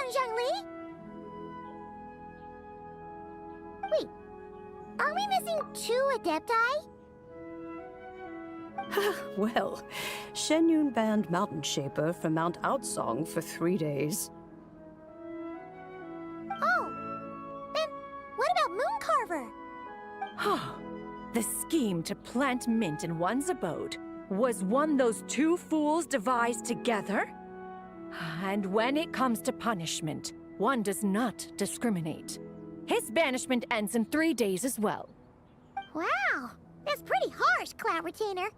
Sunshine Lady! Wait, are we missing 2 Adepti? Well, Shenyun banned Mountain Shaper from Mount Outsong for 3 days. Oh, then what about Mooncarver? The scheme to plant mint in one's abode was one those 2 fools devised together? And when it comes to punishment, one does not discriminate. His banishment ends in 3 days as well. Wow, that's pretty harsh, Cloud Retainer.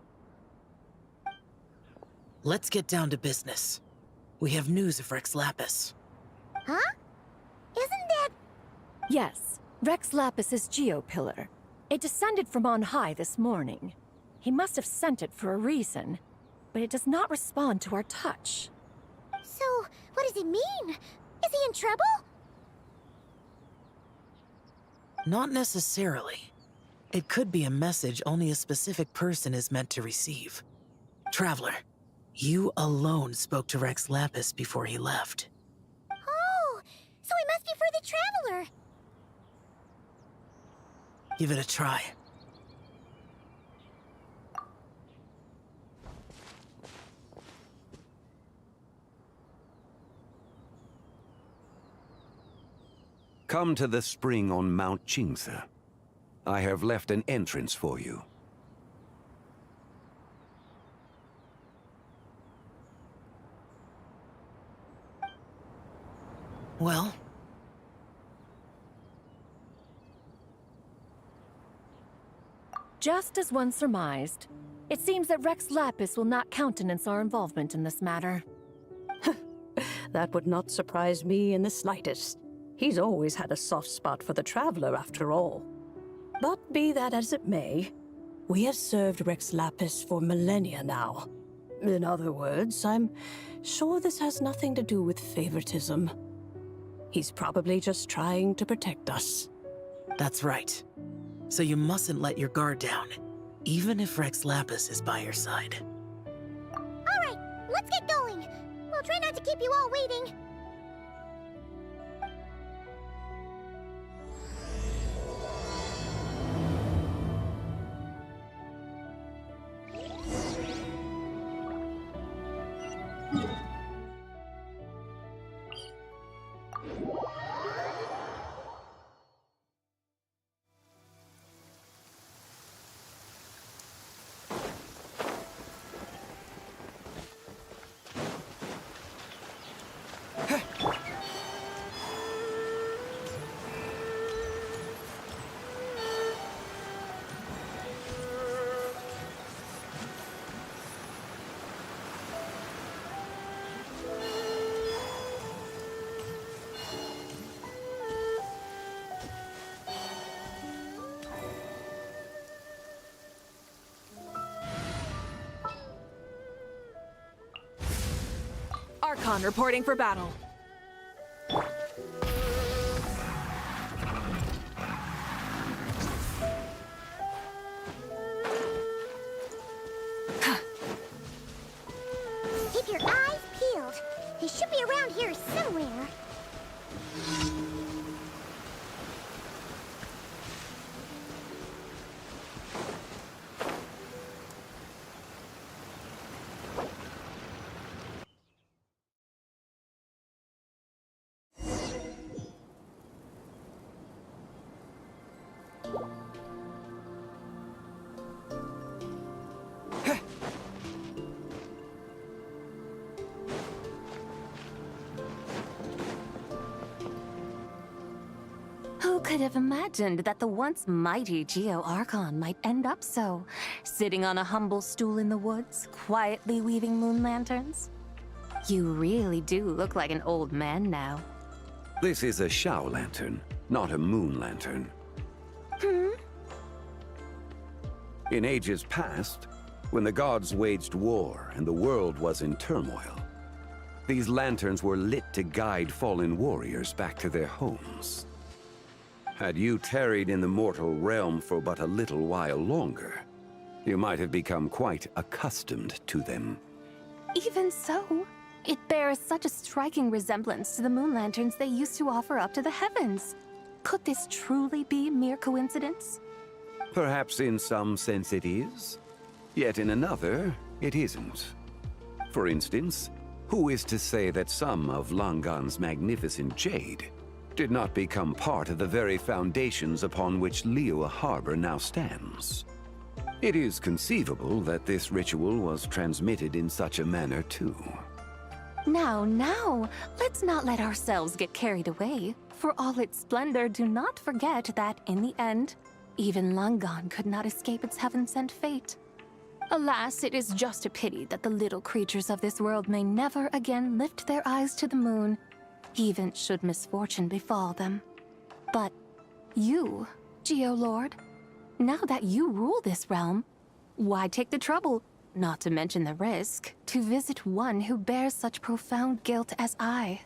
Let's get down to business. We have news of Rex Lapis. Huh? Isn't that... Yes, Rex Lapis's Geopillar. It descended from on high this morning. He must have sent it for a reason, but it does not respond to our touch. So, what does it mean? Is he in trouble? Not necessarily. It could be a message only a specific person is meant to receive. Traveler, you alone spoke to Rex Lapis before he left. Oh, so it must be for the Traveler. Give it a try. Come to the spring on Mount Qingse. I have left an entrance for you. Well? Just as one surmised, it seems that Rex Lapis will not countenance our involvement in this matter. That would not surprise me in the slightest. He's always had a soft spot for the Traveler, after all. But be that as it may, we have served Rex Lapis for millennia now. In other words, I'm sure this has nothing to do with favoritism. He's probably just trying to protect us. That's right. So you mustn't let your guard down, even if Rex Lapis is by your side. Alright, let's get going. We'll try not to keep you all waiting. Archon reporting for battle. Keep your eyes peeled. He should be around here somewhere. Who could have imagined that the once mighty Geo-Archon might end up so, sitting on a humble stool in the woods, quietly weaving moon lanterns? You really do look like an old man now. This is a Xiao lantern, not a moon lantern. In ages past, when the gods waged war and the world was in turmoil, these lanterns were lit to guide fallen warriors back to their homes. Had you tarried in the mortal realm for but a little while longer, you might have become quite accustomed to them. Even so, It bears such a striking resemblance to the moon lanterns they used to offer up to the heavens. Could this truly be mere coincidence? Perhaps in some sense it is, yet in another, it isn't. For instance, who is to say that some of Langan's magnificent jade did not become part of the very foundations upon which Liyue Harbor now stands? It is conceivable that this ritual was transmitted in such a manner too. Now, let's not let ourselves get carried away. For all its splendor, do not forget that, in the end, even Langan could not escape its heaven-sent fate. Alas, it is just a pity that the little creatures of this world may never again lift their eyes to the moon, even should misfortune befall them. But you, Geolord, now that you rule this realm, why take the trouble, not to mention the risk, to visit one who bears such profound guilt as I?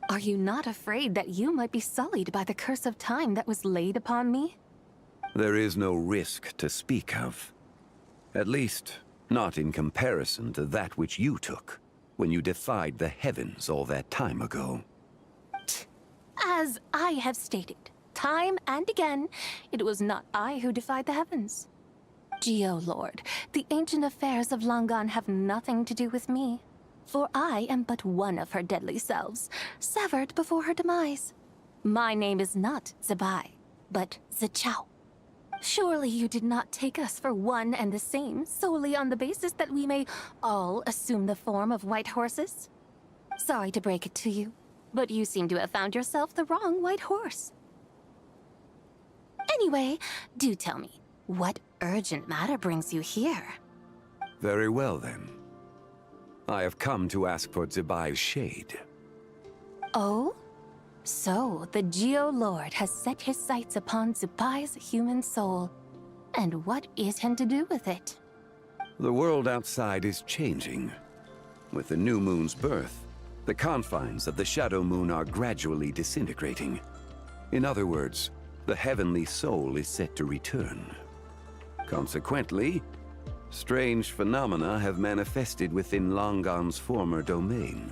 Are you not afraid that you might be sullied by the curse of time that was laid upon me? There is no risk to speak of. At least, not in comparison to that which you took when you defied the heavens all that time ago. As I have stated, time and again, it was not I who defied the heavens. Geolord, the ancient affairs of Langan have nothing to do with me, for I am but one of her deadly selves, severed before her demise. My name is not Zibai, but Zichao. Surely you did not take us for one and the same solely on the basis that we may all assume the form of white horses? Sorry to break it to you, but you seem to have found yourself the wrong white horse. Anyway, do tell me, what urgent matter brings you here? Very well then. I have come to ask for Zibai's shade. Oh? So, the Geolord has set his sights upon Zibai's human soul. And what is him to do with it? The world outside is changing. With the new moon's birth, the confines of the shadow moon are gradually disintegrating. In other words, the heavenly soul is set to return. Consequently, strange phenomena have manifested within Langan's former domain,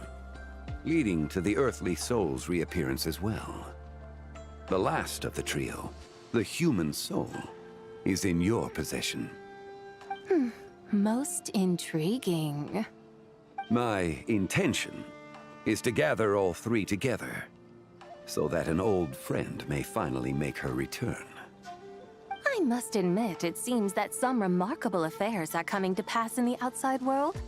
leading to the earthly soul's reappearance as well. The last of the trio, the human soul, is in your possession. Most intriguing. My intention is to gather all three together, so that an old friend may finally make her return. I must admit, it seems that some remarkable affairs are coming to pass in the outside world.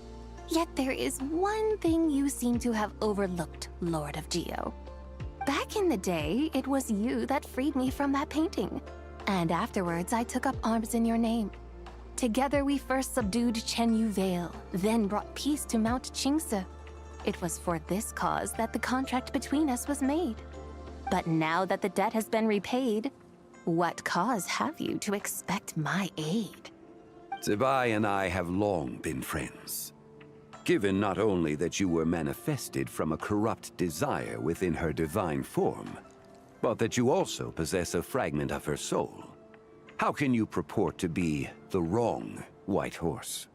Yet there is one thing you seem to have overlooked, Lord of Geo. Back in the day, it was you that freed me from that painting. And afterwards, I took up arms in your name. Together, we first subdued Chenyu Vale, then brought peace to Mount Qingse. It was for this cause that the contract between us was made. But now that the debt has been repaid, what cause have you to expect my aid? Zibai and I have long been friends. Given not only that you were manifested from a corrupt desire within her divine form, but that you also possess a fragment of her soul, how can you purport to be the wrong white horse?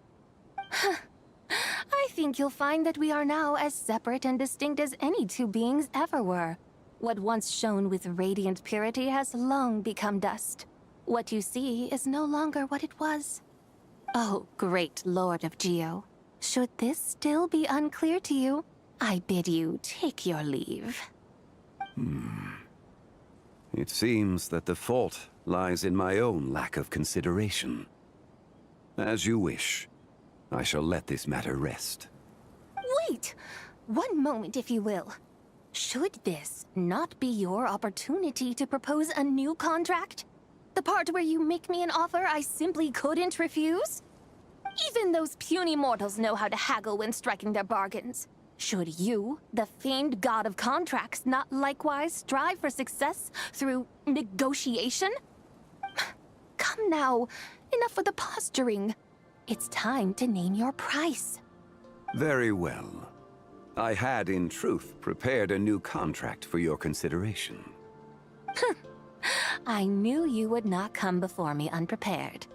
I think you'll find that we are now as separate and distinct as any two beings ever were. What once shone with radiant purity has long become dust. What you see is no longer what it was. Oh, great Lord of Geo. Should this still be unclear to you, I bid you take your leave. It seems that the fault lies in my own lack of consideration. As you wish. I shall let this matter rest. Wait! One moment, if you will. Should this not be your opportunity to propose a new contract? The part where you make me an offer I simply couldn't refuse? Even those puny mortals know how to haggle when striking their bargains. Should you, the famed god of contracts, not likewise strive for success through negotiation? Come now, enough with the posturing. It's time to name your price. Very well. I had, in truth, prepared a new contract for your consideration. I knew you would not come before me unprepared.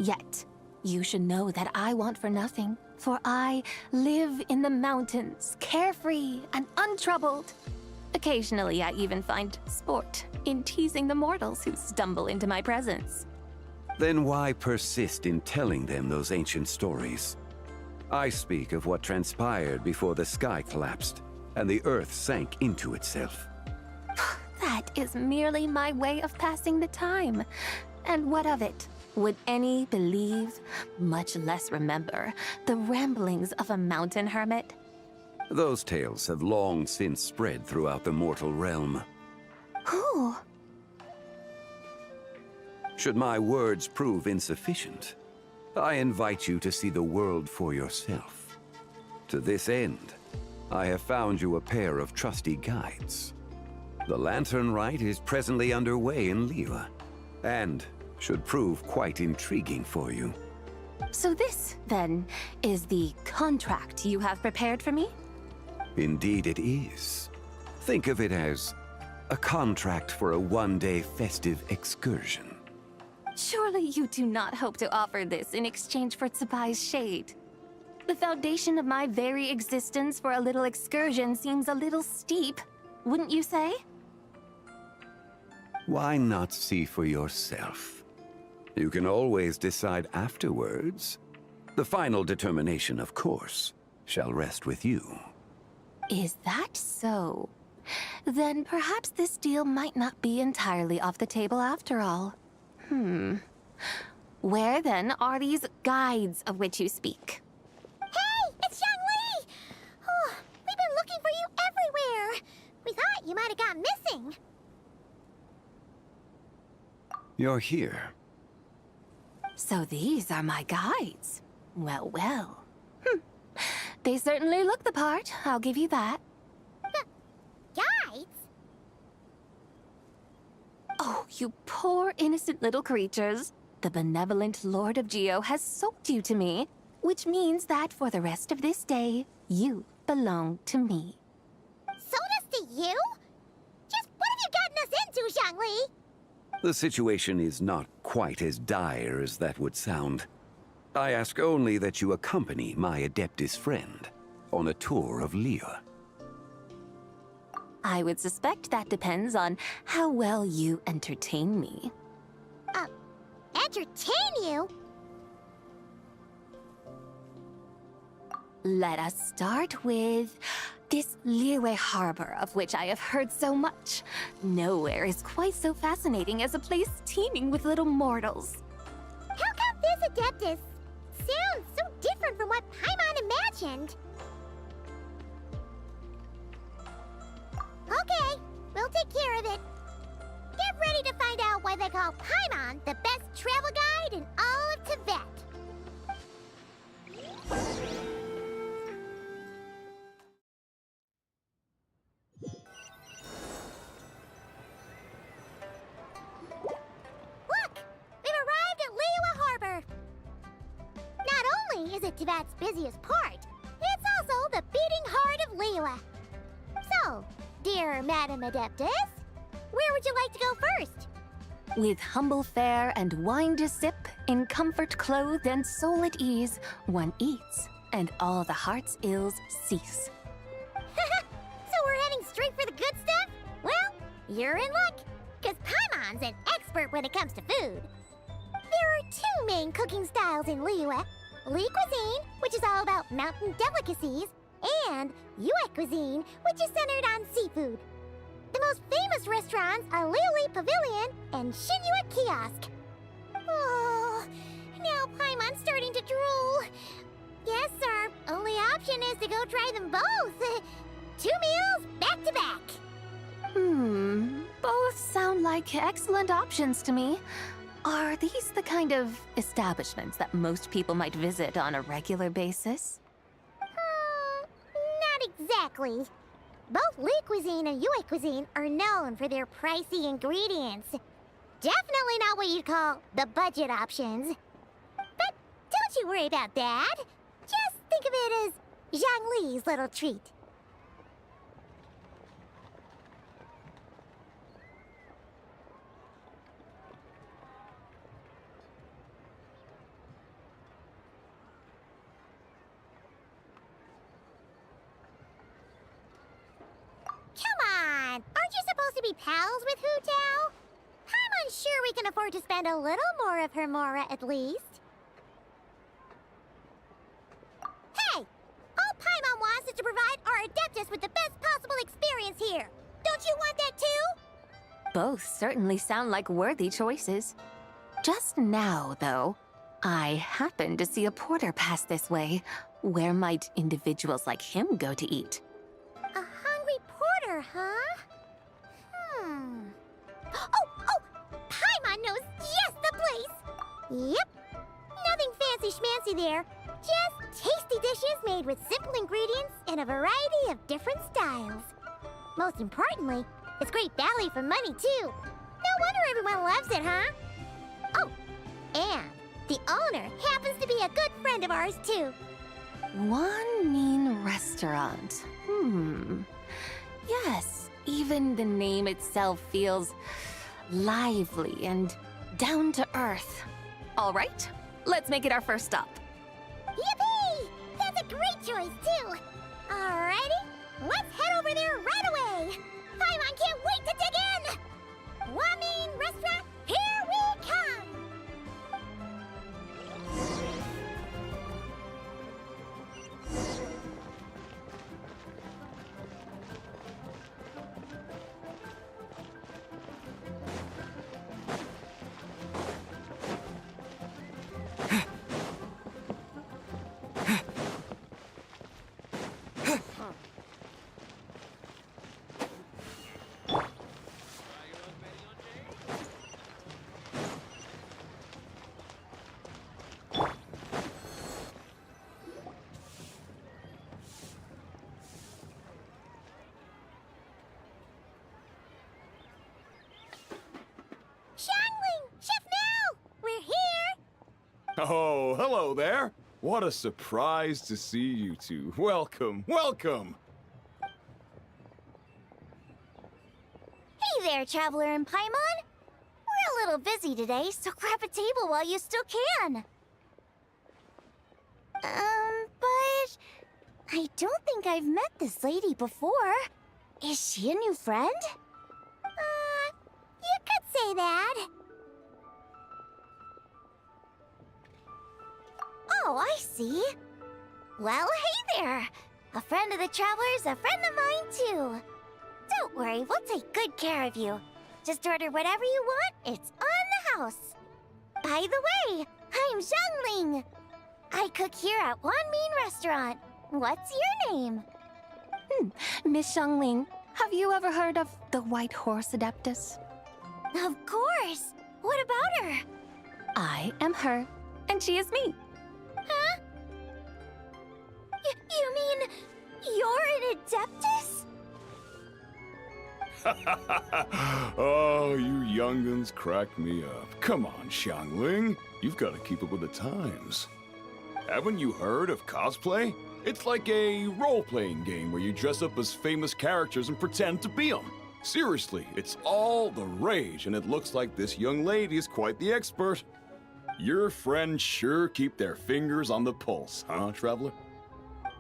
Yet, you should know that I want for nothing, for I live in the mountains, carefree and untroubled. Occasionally, I even find sport in teasing the mortals who stumble into my presence. Then why persist in telling them those ancient stories? I speak of what transpired before the sky collapsed and the earth sank into itself. That is merely my way of passing the time. And what of it? Would any believe, much less remember, the ramblings of a mountain hermit? Those tales have long since spread throughout the mortal realm. Who? Should my words prove insufficient, I invite you to see the world for yourself. To this end, I have found you a pair of trusty guides. The Lantern Rite is presently underway in Liyue, and should prove quite intriguing for you. So this, then, is the contract you have prepared for me? Indeed it is. Think of it as a contract for a one-day festive excursion. Surely you do not hope to offer this in exchange for Zibai's shade. The foundation of my very existence for a little excursion seems a little steep, wouldn't you say? Why not see for yourself? You can always decide afterwards. The final determination, of course, shall rest with you. Is that so? Then perhaps this deal might not be entirely off the table after all. Where then are these guides of which you speak? Hey, it's Xiangli! Oh, we've been looking for you everywhere. We thought you might have gone missing. You're here. So these are my guides. Well, well. They certainly look the part, I'll give you that. Guides? Oh, you poor innocent little creatures. The benevolent Lord of Geo has sold you to me, which means that for the rest of this day, you belong to me. Sold us to you? Just what have you gotten us into, Xiangli? The situation is not quite as dire as that would sound. I ask only that you accompany my Adeptus friend on a tour of Liyue. I would suspect that depends on how well you entertain me. Entertain you? Let us start with this Liyue harbor of which I have heard so much. Nowhere is quite so fascinating as a place teeming with little mortals. How come this Adeptus sounds so different from what Paimon imagined? Okay, we'll take care of it. Get ready to find out why they call Paimon the best travel guide in all of Tibet. Look! We've arrived at Liyue Harbor. Not only is it Tibet's busiest port, it's also the beating heart of Liyue. So, dear Madam Adeptus, where would you like to go first? With humble fare and wine to sip, in comfort clothed and soul at ease, one eats, and all the heart's ills cease. So we're heading straight for the good stuff? Well, you're in luck, because Paimon's an expert when it comes to food. There are two main cooking styles in Liyue. Li cuisine, which is all about mountain delicacies, and Yue cuisine, which is centered on seafood. The most famous restaurants are Liyue Pavilion and Shenhe Kiosk. Oh, now Paimon's starting to drool. Yes, our only option is to go try them both. 2 meals back to back. Both sound like excellent options to me. Are these the kind of establishments that most people might visit on a regular basis? Not exactly. Both Li cuisine and Yue cuisine are known for their pricey ingredients. Definitely not what you'd call the budget options. But don't you worry about that. Just think of it as Zhang Li's little treat. pals with Hu Tao? Paimon's sure we can afford to spend a little more of her mora at least. Hey! All Paimon wants is to provide our Adeptus with the best possible experience here. Don't you want that too? Both certainly sound like worthy choices. Just now, though, I happened to see a porter pass this way. Where might individuals like him go to eat? A hungry porter, huh? Oh! Paimon knows just the place! Yep. Nothing fancy schmancy there. Just tasty dishes made with simple ingredients in a variety of different styles. Most importantly, it's great value for money, too. No wonder everyone loves it, huh? Oh, and the owner happens to be a good friend of ours, too. One mean restaurant. Yes, even the name itself feels lively and down to earth. All right, let's make it our first stop. Yippee! That's a great choice, too. Alrighty, let's head over there right away. Paimon can't wait to dig in. Wamin Restaurant, here we come. Oh, hello there. What a surprise to see you two. Welcome, welcome. Hey there, Traveler and Paimon. We're a little busy today, so grab a table while you still can. But I don't think I've met this lady before. Is she a new friend? You could say that. Oh, I see. Well, hey there. A friend of the Traveler's a friend of mine, too. Don't worry, we'll take good care of you. Just order whatever you want, it's on the house. By the way, I'm Xiangling. I cook here at Wanmin Restaurant. What's your name? Miss Xiangling, have you ever heard of the White Horse Adeptus? Of course. What about her? I am her, and she is me. Huh? You mean you're an Adeptus? Oh, you young'uns crack me up. Come on, Xiangling. You've got to keep up with the times. Haven't you heard of cosplay? It's like a role-playing game where you dress up as famous characters and pretend to be them. Seriously, it's all the rage, and it looks like this young lady is quite the expert. Your friends sure keep their fingers on the pulse, huh, Traveler?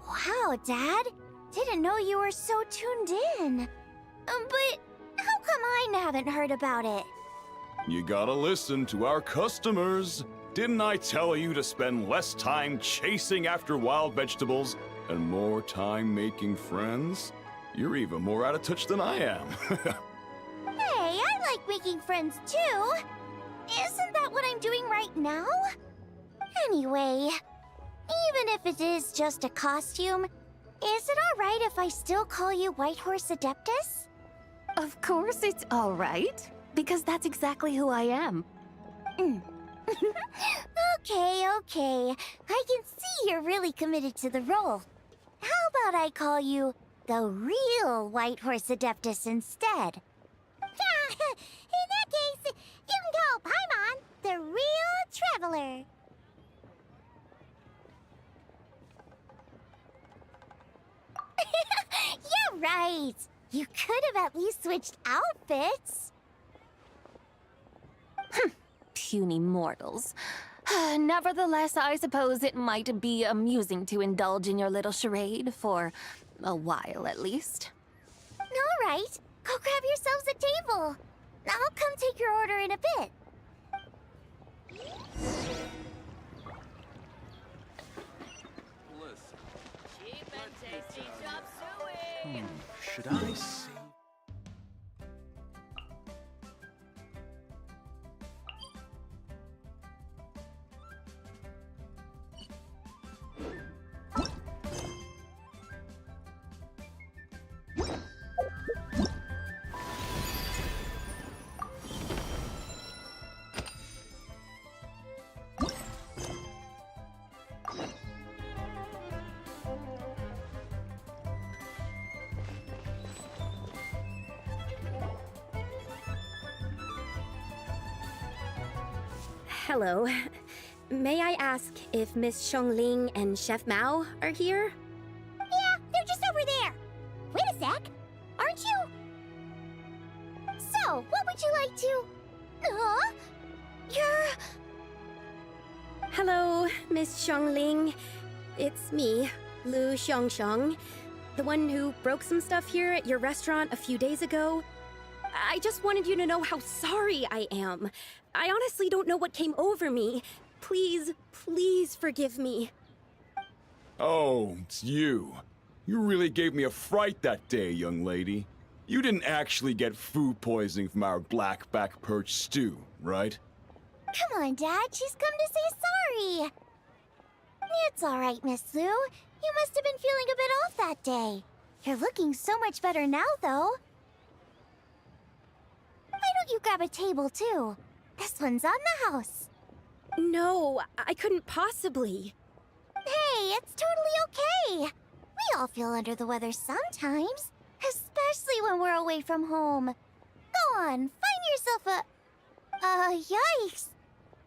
Wow, Dad. Didn't know you were so tuned in. But how come I haven't heard about it? You gotta listen to our customers. Didn't I tell you to spend less time chasing after wild vegetables and more time making friends? You're even more out of touch than I am. Hey, I like making friends too. Isn't that what I'm doing right now? Anyway, even if it is just a costume, is it alright if I still call you White Horse Adeptus? Of course it's all right, because that's exactly who I am. Okay. I can see you're really committed to the role. How about I call you the real White Horse Adeptus instead? In that case, you can call Paimon the real Traveler. You're right. You could have at least switched outfits. Puny mortals. Nevertheless, I suppose it might be amusing to indulge in your little charade, for a while at least. All right. Go grab yourselves a table. I'll come take your order in a bit. Cheap and tasty chop suey! Should I see? Hello. May I ask if Miss Xiangling and Chef Mao are here? Yeah, they're just over there. Wait a sec. Aren't you? So, what would you like to... You're... Hello, Miss Xiangling. It's me, Lu Xiangxiang, the one who broke some stuff here at your restaurant a few days ago. I just wanted you to know how sorry I am. I honestly don't know what came over me. Please, please forgive me. Oh, it's you. You really gave me a fright that day, young lady. You didn't actually get food poisoning from our black-back perch stew, right? Come on, Dad. She's come to say sorry. It's all right, Miss Lu. You must have been feeling a bit off that day. You're looking so much better now, though. Why don't you grab a table, too? This one's on the house. No, I couldn't possibly. Hey, it's totally okay. We all feel under the weather sometimes, especially when we're away from home. Go on, find yourself a... yikes.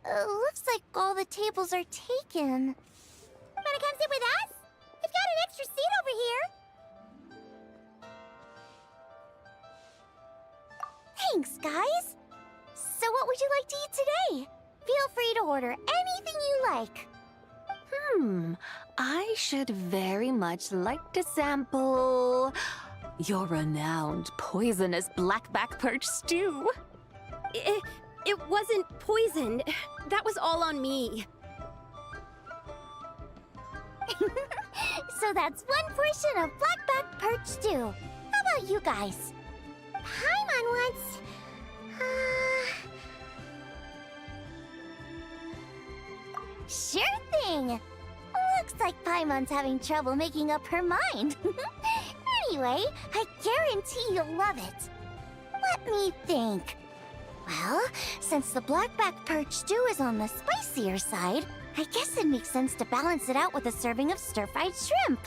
Looks like all the tables are taken. Wanna come sit with us? We've got an extra seat over here. Thanks, guys. So what would you like to eat today? Feel free to order anything you like. I should very much like to sample your renowned poisonous blackback perch stew. It wasn't poisoned. That was all on me. So that's one portion of blackback perch stew. How about you guys? Paimon wants... Sure thing! Looks like Paimon's having trouble making up her mind. Anyway, I guarantee you'll love it. Let me think. Well, since the blackback perch stew is on the spicier side, I guess it makes sense to balance it out with a serving of stir-fried shrimp.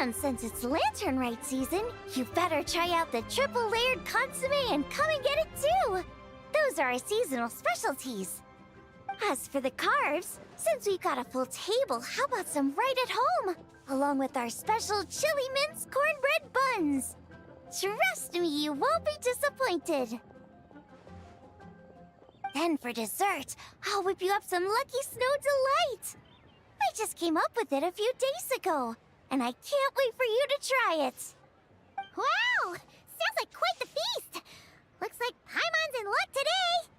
And since it's Lanternlit season, you better try out the triple-layered consomme and come and get it too! Those are our seasonal specialties. As for the carbs, since we've got a full table, how about some right at home? Along with our special chili mince cornbread buns. Trust me, you won't be disappointed. Then for dessert, I'll whip you up some Lucky Snow Delight. I just came up with it a few days ago, and I can't wait for you to try it. Wow! Sounds like quite the feast. Looks like Paimon's in luck today.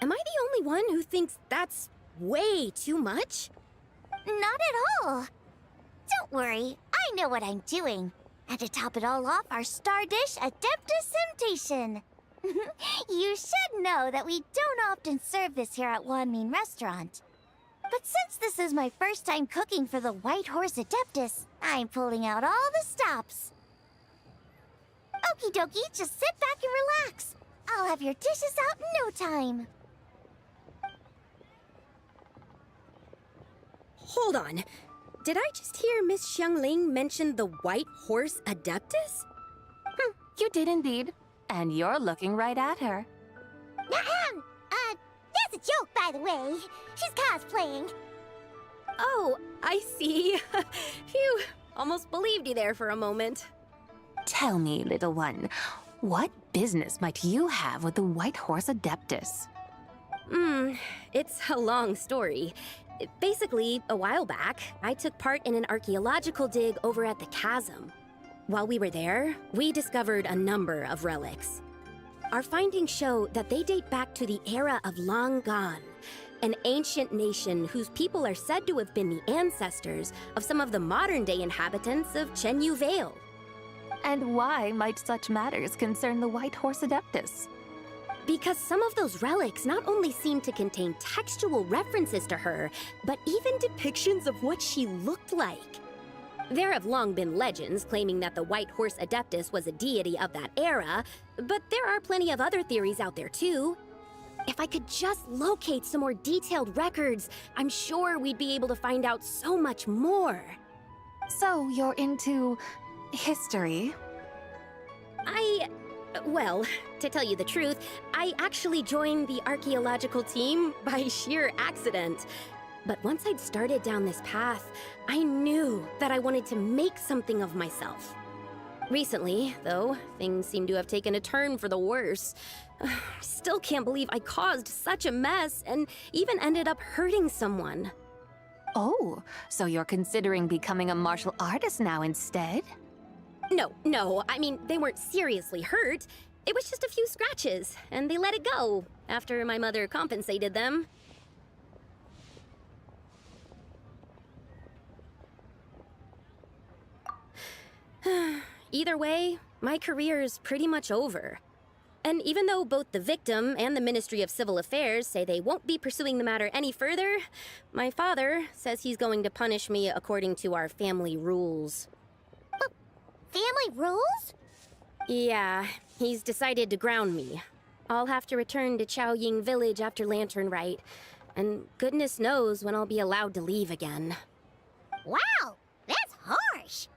Am I the only one who thinks that's way too much? Not at all. Don't worry, I know what I'm doing. And to top it all off, our star dish, Adeptus Temptation. You should know that we don't often serve this here at Wanmin Restaurant. But since this is my first time cooking for the White Horse Adeptus, I'm pulling out all the stops. Okie dokie, just sit back and relax. I'll have your dishes out in no time. Hold on. Did I just hear Miss Xiangling mention the White Horse Adeptus? You did indeed. And you're looking right at her. That's a joke, by the way. She's cosplaying. Oh, I see. Phew, almost believed you there for a moment. Tell me, little one, what business might you have with the White Horse Adeptus? It's a long story. Basically, a while back, I took part in an archaeological dig over at the chasm. While we were there, we discovered a number of relics. Our findings show that they date back to the era of Long Gone, an ancient nation whose people are said to have been the ancestors of some of the modern-day inhabitants of Chenyu Vale. And why might such matters concern the White Horse Adeptus? Because some of those relics not only seem to contain textual references to her, but even depictions of what she looked like. There have long been legends claiming that the White Horse Adeptus was a deity of that era, but there are plenty of other theories out there too. If I could just locate some more detailed records, I'm sure we'd be able to find out so much more. So you're into history? Well, to tell you the truth, I actually joined the archaeological team by sheer accident. But once I'd started down this path, I knew that I wanted to make something of myself. Recently, though, things seem to have taken a turn for the worse. I still can't believe I caused such a mess and even ended up hurting someone. Oh, so you're considering becoming a martial artist now instead? No, I mean, they weren't seriously hurt. It was just a few scratches, and they let it go after my mother compensated them. Either way, my career's pretty much over. And even though both the victim and the Ministry of Civil Affairs say they won't be pursuing the matter any further, my father says he's going to punish me according to our family rules. Family rules? Yeah, he's decided to ground me. I'll have to return to Xianyun village after Lantern Rite, and goodness knows when I'll be allowed to leave again. Wow, that's harsh.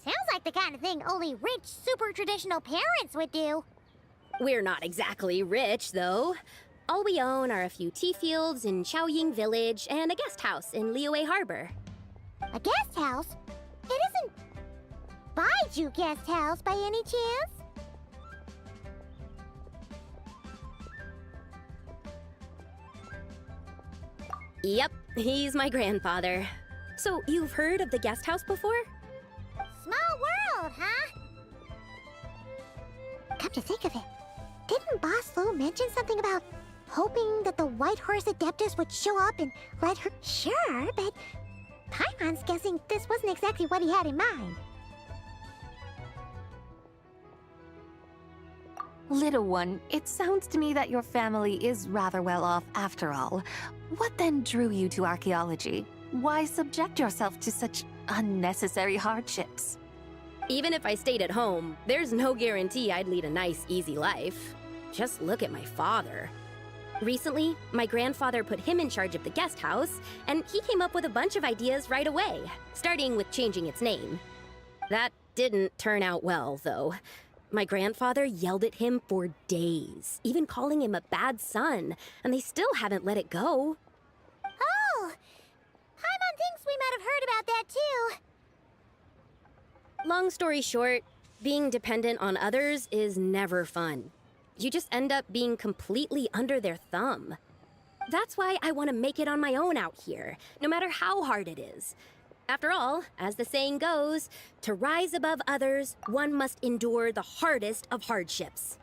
Sounds like the kind of thing only rich, super traditional parents would do. We're not exactly rich, though. All we own are a few tea fields in Xiaoying village and a guest house in Liyue Harbor. A guest house? It isn't Baiju guest house by any chance? Yep, he's my grandfather. So, you've heard of the guest house before? Small world, huh? Come to think of it, didn't Boss Lu mention something about hoping that the White Horse Adeptus would show up and let her... Sure, but Paimon's guessing this wasn't exactly what he had in mind. Little one, it sounds to me that your family is rather well off after all. What then drew you to archaeology? Why subject yourself to such unnecessary hardships? Even if I stayed at home, there's no guarantee I'd lead a nice, easy life. Just look at my father. Recently, my grandfather put him in charge of the guest house, and he came up with a bunch of ideas right away, starting with changing its name. That didn't turn out well, though. My grandfather yelled at him for days, even calling him a bad son, and they still haven't let it go. Oh! Paimon thinks we might have heard about that too. Long story short, being dependent on others is never fun. You just end up being completely under their thumb. That's why I want to make it on my own out here, no matter how hard it is. After all, as the saying goes, to rise above others, one must endure the hardest of hardships.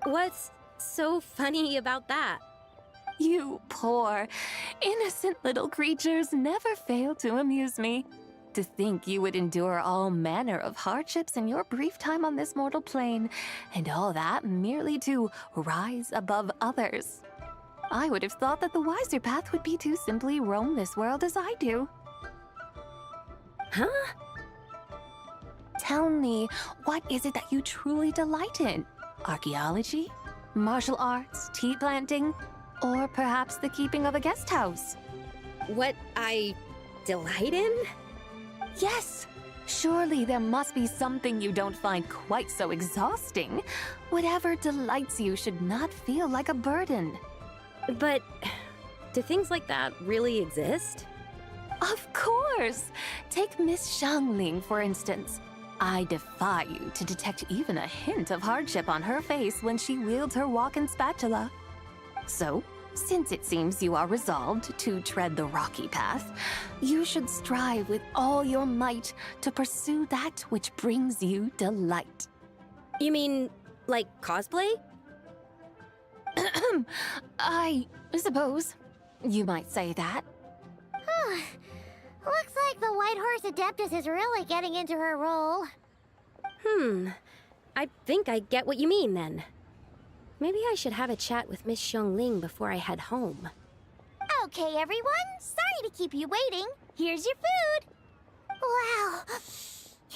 What's so funny about that? You poor, innocent little creatures never fail to amuse me. To think you would endure all manner of hardships in your brief time on this mortal plane, and all that merely to rise above others. I would have thought that the wiser path would be to simply roam this world as I do. Huh? Tell me, what is it that you truly delight in? Archaeology? Martial arts? Tea planting? Or perhaps the keeping of a guest house? What I delight in? Yes! Surely there must be something you don't find quite so exhausting. Whatever delights you should not feel like a burden. But do things like that really exist? Of course! Take Miss Xiangling, for instance. I defy you to detect even a hint of hardship on her face when she wields her walking spatula. So, since it seems you are resolved to tread the rocky path, you should strive with all your might to pursue that which brings you delight. You mean, like cosplay? I suppose you might say that. Looks like the White Horse Adeptus is really getting into her role. I think I get what you mean then. Maybe I should have a chat with Miss Xiangling before I head home. Okay, everyone. Sorry to keep you waiting. Here's your food. Wow.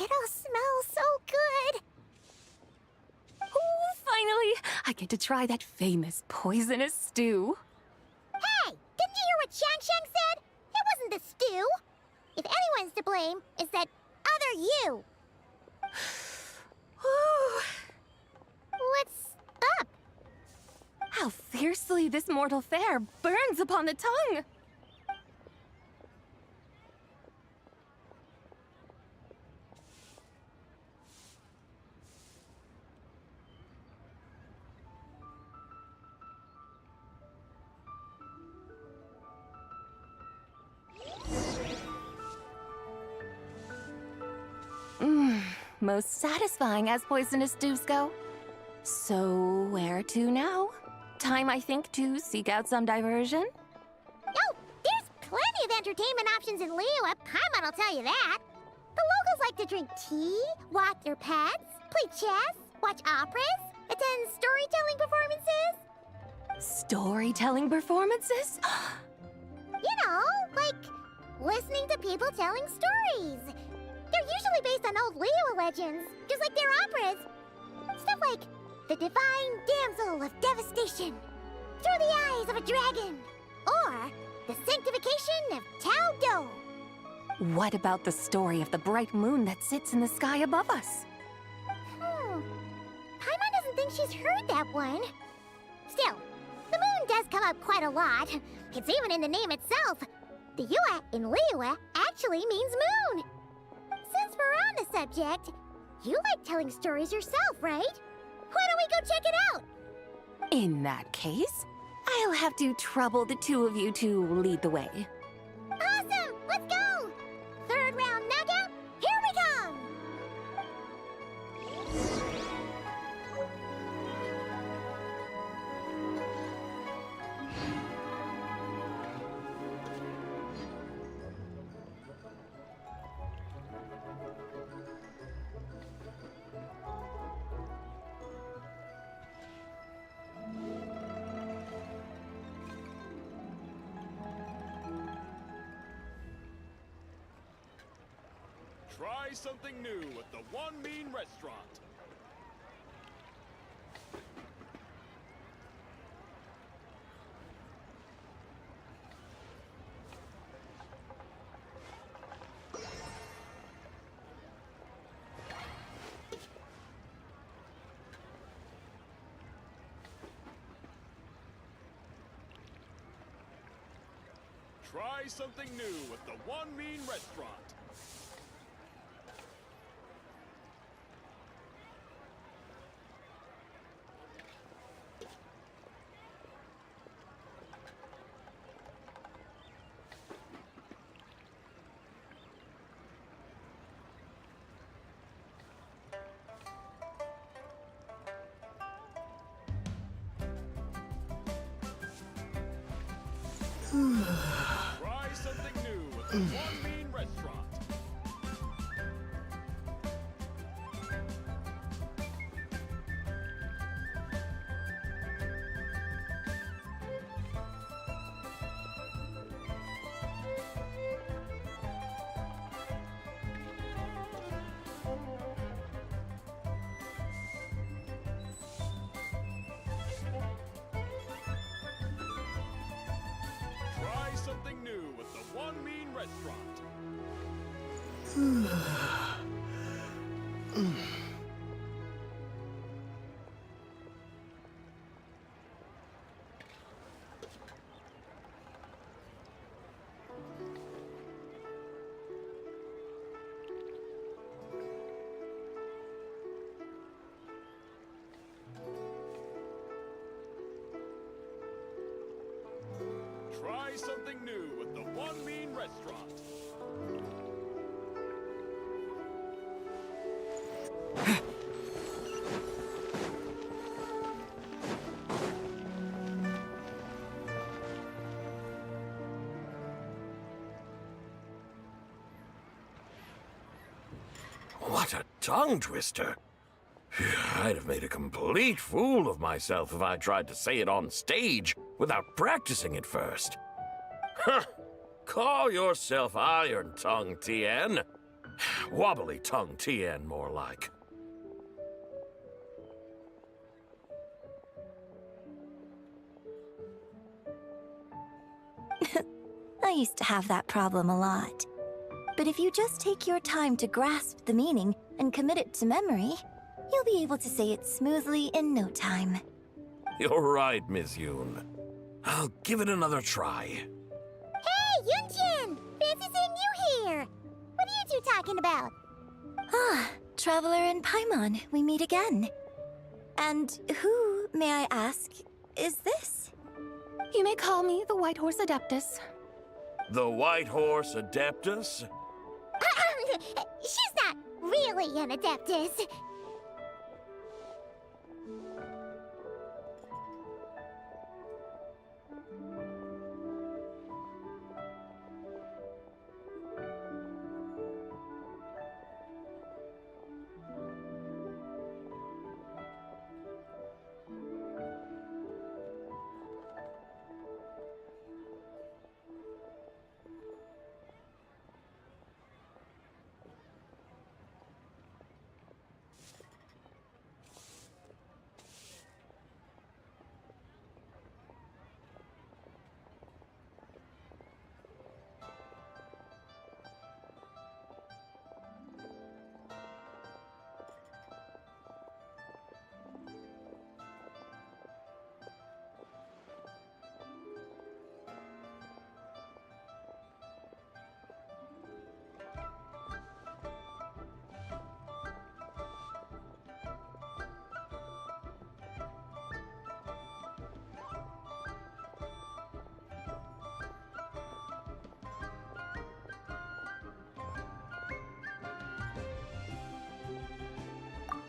It all smells so good. Oh, finally! I get to try that famous poisonous stew. Hey, didn't you hear what Shang said? It wasn't the stew. If anyone's to blame, it's that other you. What's up? How fiercely this mortal fare burns upon the tongue! Most satisfying as poisonous stews go. So, where to now? Time, I think, to seek out some diversion? Oh, there's plenty of entertainment options in Liyue. Paimon will tell you that. The locals like to drink tea, watch their pets, play chess, watch operas, attend storytelling performances. Storytelling performances? You know, like listening to people telling stories. They're usually based on old Liyue legends, just like their operas. Stuff like the Divine Damsel of Devastation, Through the Eyes of a Dragon, or the Sanctification of Tao Do. What about the story of the bright moon that sits in the sky above us? Paimon doesn't think she's heard that one. Still, the moon does come up quite a lot. It's even in the name itself. The Yue in Liyue actually means moon. Since we're on the subject, you like telling stories yourself, right? Why don't we go check it out? In that case, I'll have to trouble the two of you to lead the way. Awesome! Let's go! Third round knockout, here we come! Try something new at the One Mean Restaurant. Try something new at the One Mean Restaurant. Try something new at the One Mean Restaurant. Try something new at the One Mean Restaurant. Try something new with the One Mean Restaurant. What a tongue twister. I'd have made a complete fool of myself if I tried to say it on stage without practicing it first. Huh. Call yourself Iron Tongue Tien. Wobbly Tongue Tien, more like. I used to have that problem a lot. But if you just take your time to grasp the meaning and commit it to memory, you'll be able to say it smoothly in no time. You're right, Miss Yoon. I'll give it another try. Hey, Yunjin! Fancy seeing you here! What are you two talking about? Ah, Traveler and Paimon, we meet again. And who, may I ask, is this? You may call me the White Horse Adeptus. The White Horse Adeptus? She's not really an Adeptus.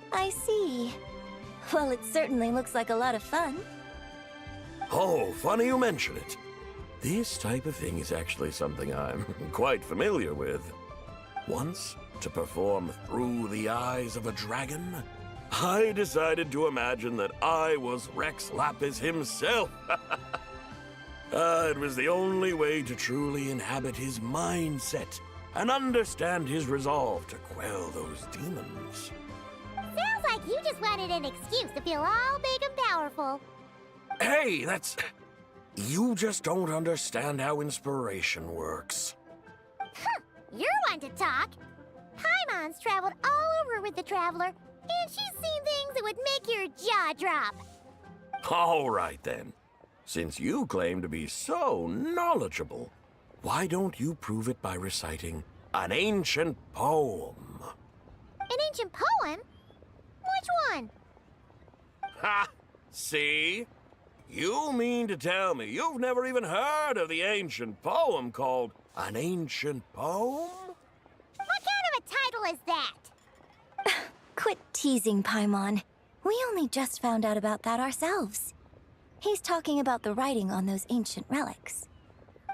I see. Well, it certainly looks like a lot of fun. Oh, funny you mention it. This type of thing is actually something I'm quite familiar with. Once, to perform Through the Eyes of a Dragon, I decided to imagine that I was Rex Lapis himself. It was the only way to truly inhabit his mindset and understand his resolve to quell those demons. Sounds like you just wanted an excuse to feel all big and powerful. Hey, that's... You just don't understand how inspiration works. You're one to talk. Paimon's traveled all over with the Traveler, and she's seen things that would make your jaw drop. All right, then. Since you claim to be so knowledgeable, why don't you prove it by reciting an ancient poem? An ancient poem? Which one? Ha! See? You mean to tell me you've never even heard of the ancient poem called An Ancient Poem? What kind of a title is that? Quit teasing, Paimon. We only just found out about that ourselves. He's talking about the writing on those ancient relics.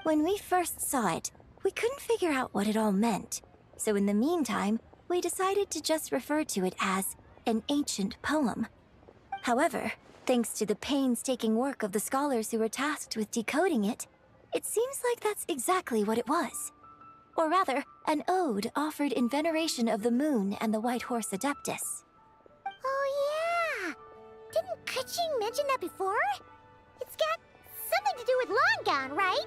When we first saw it, we couldn't figure out what it all meant. So in the meantime, we decided to just refer to it as an ancient poem. However, thanks to the painstaking work of the scholars who were tasked with decoding it, it seems like that's exactly what it was. Or rather, an ode offered in veneration of the moon and the White Horse Adeptus. Oh yeah! Didn't keqing mention that before? It's got something to do with Longon, right?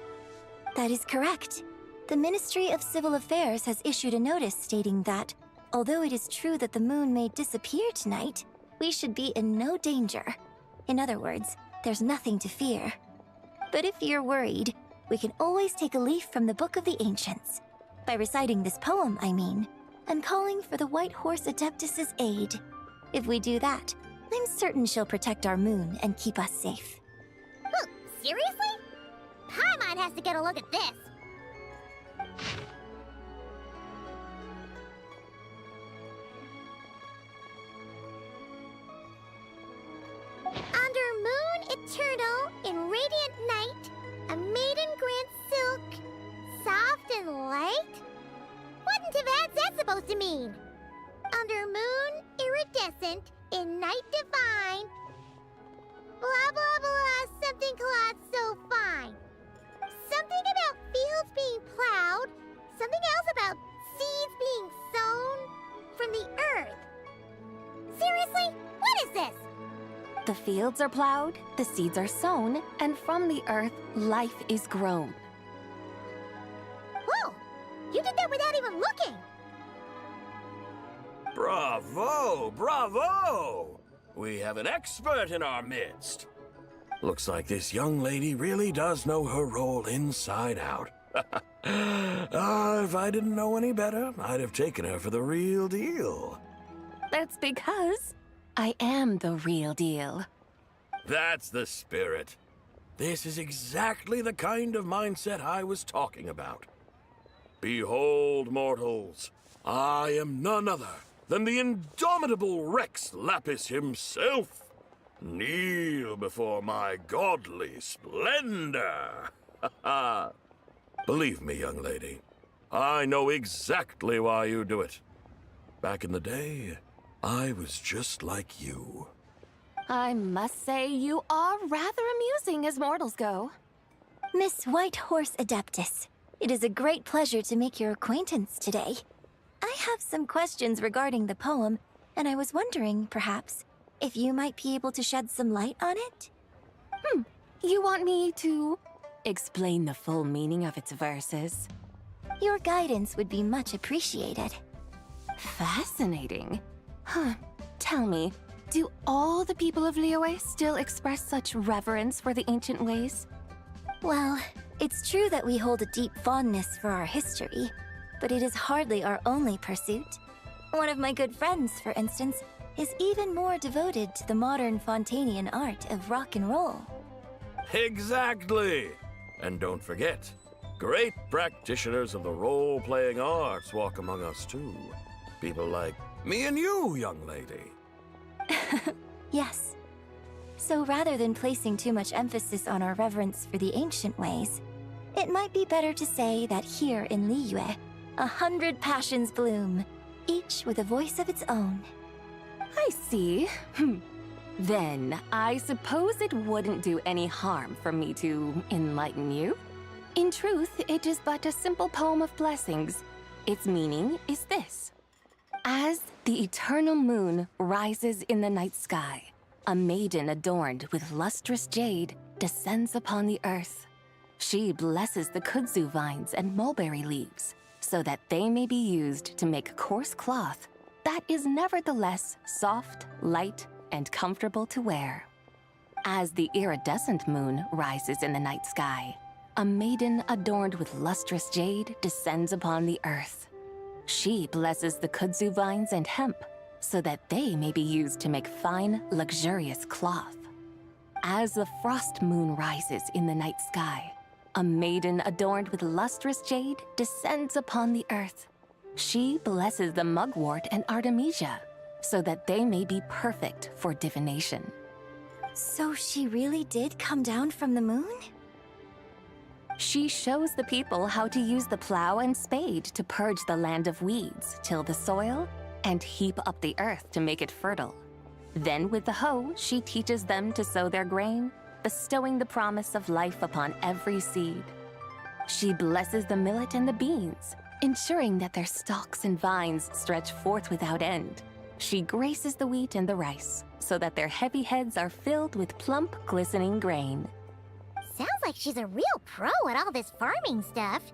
That is correct. The Ministry of Civil Affairs has issued a notice stating that, although it is true that the moon may disappear tonight, we should be in no danger. In other words, there's nothing to fear. But if you're worried, we can always take a leaf from the Book of the Ancients. By reciting this poem, I mean, and calling for the White Horse Adeptus' aid. If we do that, I'm certain she'll protect our moon and keep us safe. Seriously? Paimon has to get a look at this. Under moon eternal, in radiant night, a maiden grants silk, soft and light? Wouldn't have had that supposed to mean? Under moon iridescent, in night divine, blah blah blah, something cloth so fine. Something about fields being plowed, something else about seeds being sown from the earth. Seriously? What is this? The fields are plowed, the seeds are sown, and from the earth, life is grown. Whoa! You did that without even looking! Bravo! Bravo! We have an expert in our midst. Looks like this young lady really does know her role inside out. If I didn't know any better, I'd have taken her for the real deal. That's because I am the real deal. That's the spirit. This is exactly the kind of mindset I was talking about. Behold, mortals, I am none other than the indomitable Rex Lapis himself. Kneel before my godly splendor. Believe me, young lady, I know exactly why you do it. Back in the day, I was just like you. I must say you are rather amusing as mortals go. Miss White Horse Adeptus, it is a great pleasure to make your acquaintance today. I have some questions regarding the poem, and I was wondering, perhaps, if you might be able to shed some light on it? You want me to explain the full meaning of its verses? Your guidance would be much appreciated. Fascinating. Tell me, do all the people of Liyue still express such reverence for the ancient ways? Well, it's true that we hold a deep fondness for our history, but it is hardly our only pursuit. One of my good friends, for instance, is even more devoted to the modern Fontanian art of rock and roll. Exactly! And don't forget, great practitioners of the role-playing arts walk among us too. People like me and you, young lady. Yes. So rather than placing too much emphasis on our reverence for the ancient ways, it might be better to say that here in Liyue, 100 passions bloom, each with a voice of its own. I see. Then, I suppose it wouldn't do any harm for me to enlighten you. In truth, it is but a simple poem of blessings. Its meaning is this. As the eternal moon rises in the night sky, a maiden adorned with lustrous jade descends upon the earth. She blesses the kudzu vines and mulberry leaves, so that they may be used to make coarse cloth that is nevertheless soft, light, and comfortable to wear. As the iridescent moon rises in the night sky, a maiden adorned with lustrous jade descends upon the earth. She blesses the kudzu vines and hemp, so that they may be used to make fine, luxurious cloth. As the frost moon rises in the night sky, a maiden adorned with lustrous jade descends upon the earth. She blesses the mugwort and artemisia, so that they may be perfect for divination. So she really did come down from the moon? She shows the people how to use the plow and spade to purge the land of weeds, till the soil, and heap up the earth to make it fertile. Then with the hoe, she teaches them to sow their grain, bestowing the promise of life upon every seed. She blesses the millet and the beans, ensuring that their stalks and vines stretch forth without end. She graces the wheat and the rice, so that their heavy heads are filled with plump, glistening grain. Sounds like she's a real pro at all this farming stuff.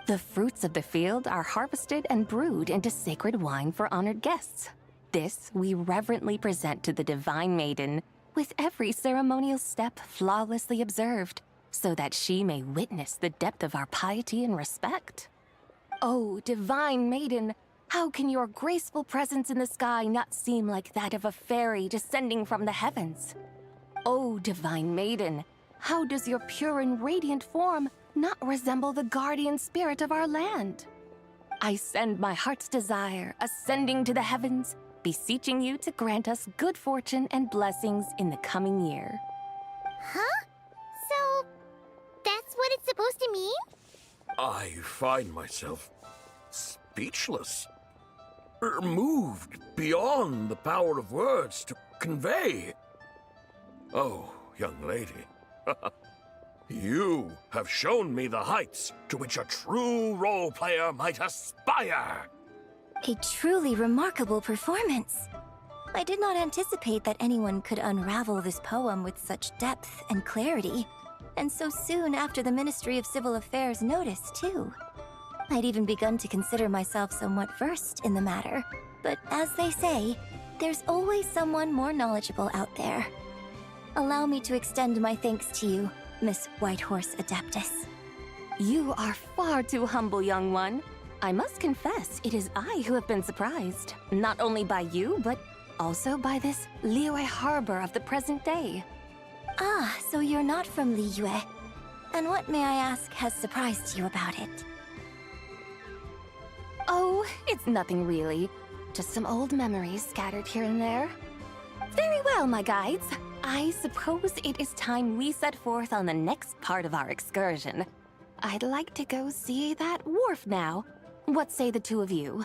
The fruits of the field are harvested and brewed into sacred wine for honored guests. This we reverently present to the divine maiden, with every ceremonial step flawlessly observed, so that she may witness the depth of our piety and respect. Oh, divine maiden, how can your graceful presence in the sky not seem like that of a fairy descending from the heavens? Oh, divine maiden, How does your pure and radiant form not resemble the guardian spirit of our land? I send my heart's desire, ascending to the heavens, beseeching you to grant us good fortune and blessings in the coming year. Huh? So, that's what it's supposed to mean? I find myself speechless. Moved beyond the power of words to convey. Oh, young lady, you have shown me the heights to which a true role player might aspire. A truly remarkable performance. I did not anticipate that anyone could unravel this poem with such depth and clarity, and so soon after the Ministry of Civil Affairs noticed, too. I'd even begun to consider myself somewhat versed in the matter, but as they say, there's always someone more knowledgeable out there. Allow me to extend my thanks to you, Miss Whitehorse Adeptus. You are far too humble, young one. I must confess, it is I who have been surprised, not only by you, but also by this Liyue harbor of the present day. Ah, so you're not from Liyue. And what, may I ask, has surprised you about it? Oh, it's nothing really. Just some old memories scattered here and there. Very well, my guides. I suppose it is time we set forth on the next part of our excursion. I'd like to go see that wharf now. What say the two of you?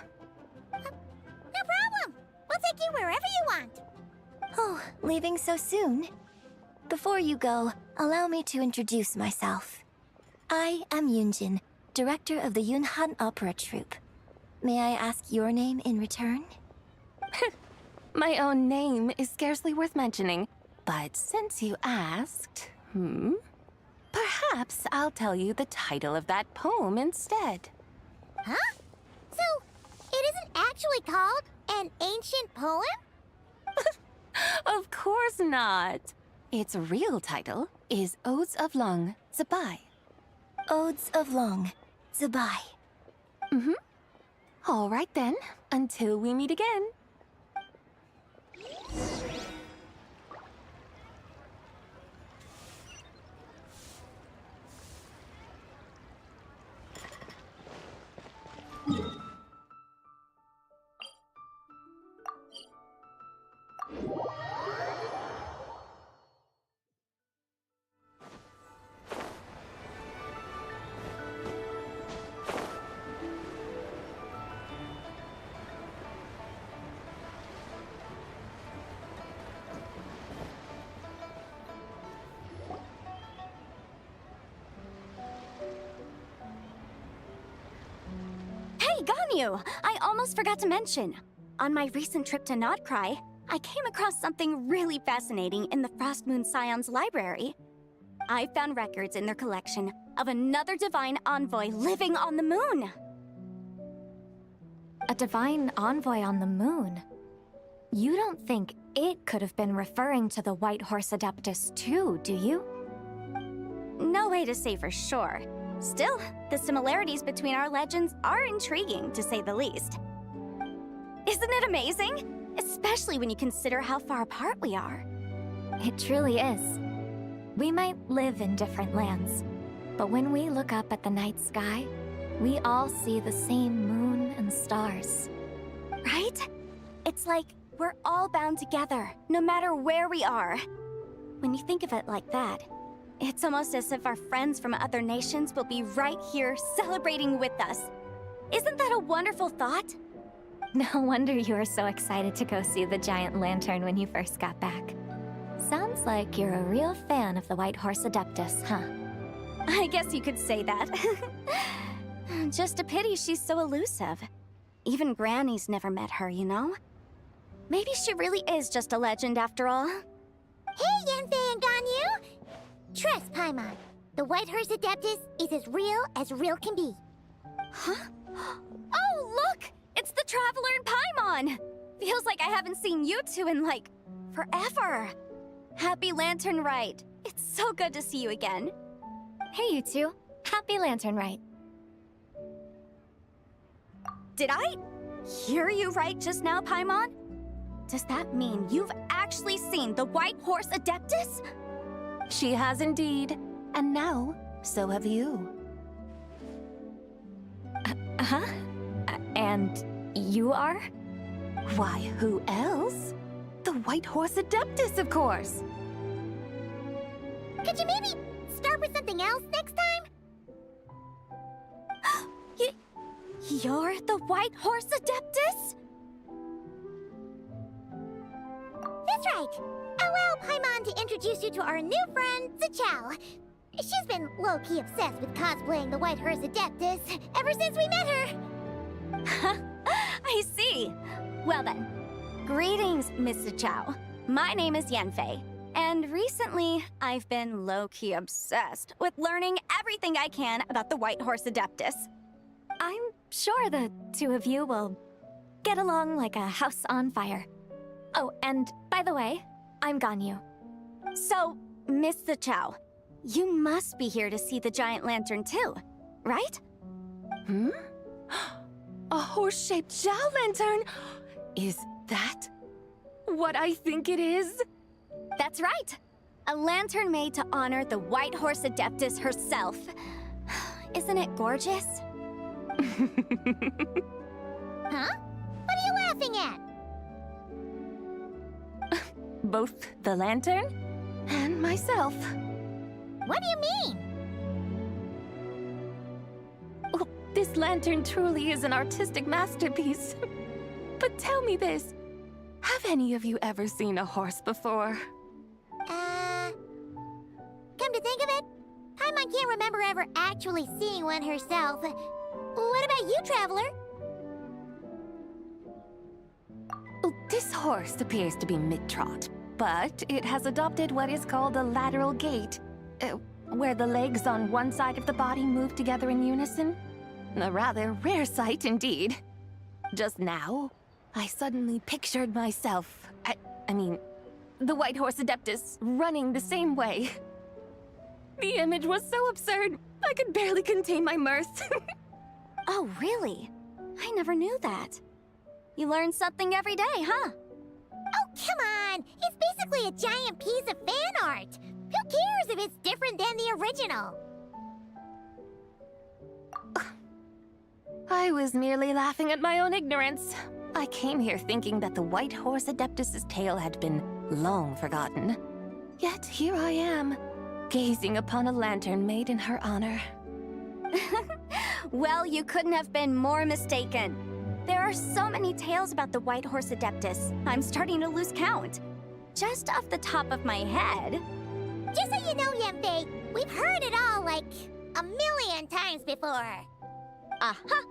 No problem! We'll take you wherever you want. Oh, leaving so soon? Before you go, allow me to introduce myself. I am Yunjin, director of the Yunhan Opera Troupe. May I ask your name in return? My own name is scarcely worth mentioning, but since you asked, perhaps I'll tell you the title of that poem instead. Huh? So, it isn't actually called an ancient poem? Of course not. Its real title is Odes of Long, Zibai. Odes of Long, Zibai. All right then, until we meet again. Hey, Ganyu! I almost forgot to mention. On my recent trip to Notcry, I came across something really fascinating in the Frost Moon Scion's library. I found records in their collection of another divine envoy living on the moon. A divine envoy on the moon? You don't think it could have been referring to the White Horse Adeptus too, do you? No way to say for sure. Still, the similarities between our legends are intriguing, to say the least. Isn't it amazing? Especially when you consider how far apart we are. It truly is. We might live in different lands, but when we look up at the night sky, we all see the same moon and stars. Right? It's like we're all bound together, no matter where we are. When you think of it like that, it's almost as if our friends from other nations will be right here celebrating with us. Isn't that a wonderful thought? No wonder you were so excited to go see the giant lantern when you first got back. Sounds like you're a real fan of the White Horse Adeptus, huh? I guess you could say that. Just a pity she's so elusive. Even Granny's never met her, you know? Maybe she really is just a legend after all. Hey, Yanfei and Ganyu! Trust, Paimon. The White Horse Adeptus is as real can be. Huh? Oh, look! It's the Traveler and Paimon! Feels like I haven't seen you two in, like, forever. Happy Lantern Rite. It's so good to see you again. Hey, you two. Happy Lantern Rite. Did I hear you right just now, Paimon? Does that mean you've actually seen the White Horse Adeptus? She has indeed. And now, so have you. Huh? And you are? Why, who else? The White Horse Adeptus, of course. Could you maybe start with something else next time? You're the White Horse Adeptus? That's right. Allow Paimon to introduce you to our new friend, Zichao. She's been low-key obsessed with cosplaying the White Horse Adeptus ever since we met her. I see. Well then, greetings, Mr. Chow. My name is Yanfei, and recently I've been low-key obsessed with learning everything I can about the White Horse Adeptus. I'm sure the two of you will get along like a house on fire. Oh, and by the way, I'm Ganyu. So, Mr. Chow, you must be here to see the giant lantern too, right? Hmm? A horse-shaped Zhao lantern? Is that what I think it is? That's right. A lantern made to honor the White Horse Adeptus herself. Isn't it gorgeous? Huh? What are you laughing at? Both the lantern and myself. What do you mean? Oh, this lantern truly is an artistic masterpiece. But tell me this, have any of you ever seen a horse before? Come to think of it, Paimon can't remember ever actually seeing one herself. What about you, Traveler? Oh, this horse appears to be mid-trot, but it has adopted what is called a lateral gait, where the legs on one side of the body move together in unison. A rather rare sight indeed. Just now, I suddenly pictured myself, I mean, the White Horse Adeptus running the same way. The image was so absurd, I could barely contain my mirth. Oh, really? I never knew that. You learn something every day, huh? Oh, come on! It's basically a giant piece of fan art! Who cares if it's different than the original? I was merely laughing at my own ignorance. I came here thinking that the White Horse Adeptus's tale had been long forgotten. Yet here I am, gazing upon a lantern made in her honor. Well, you couldn't have been more mistaken. There are so many tales about the White Horse Adeptus, I'm starting to lose count. Just off the top of my head... Just so you know, Yanfei, we've heard it all like a million times before. Uh-huh.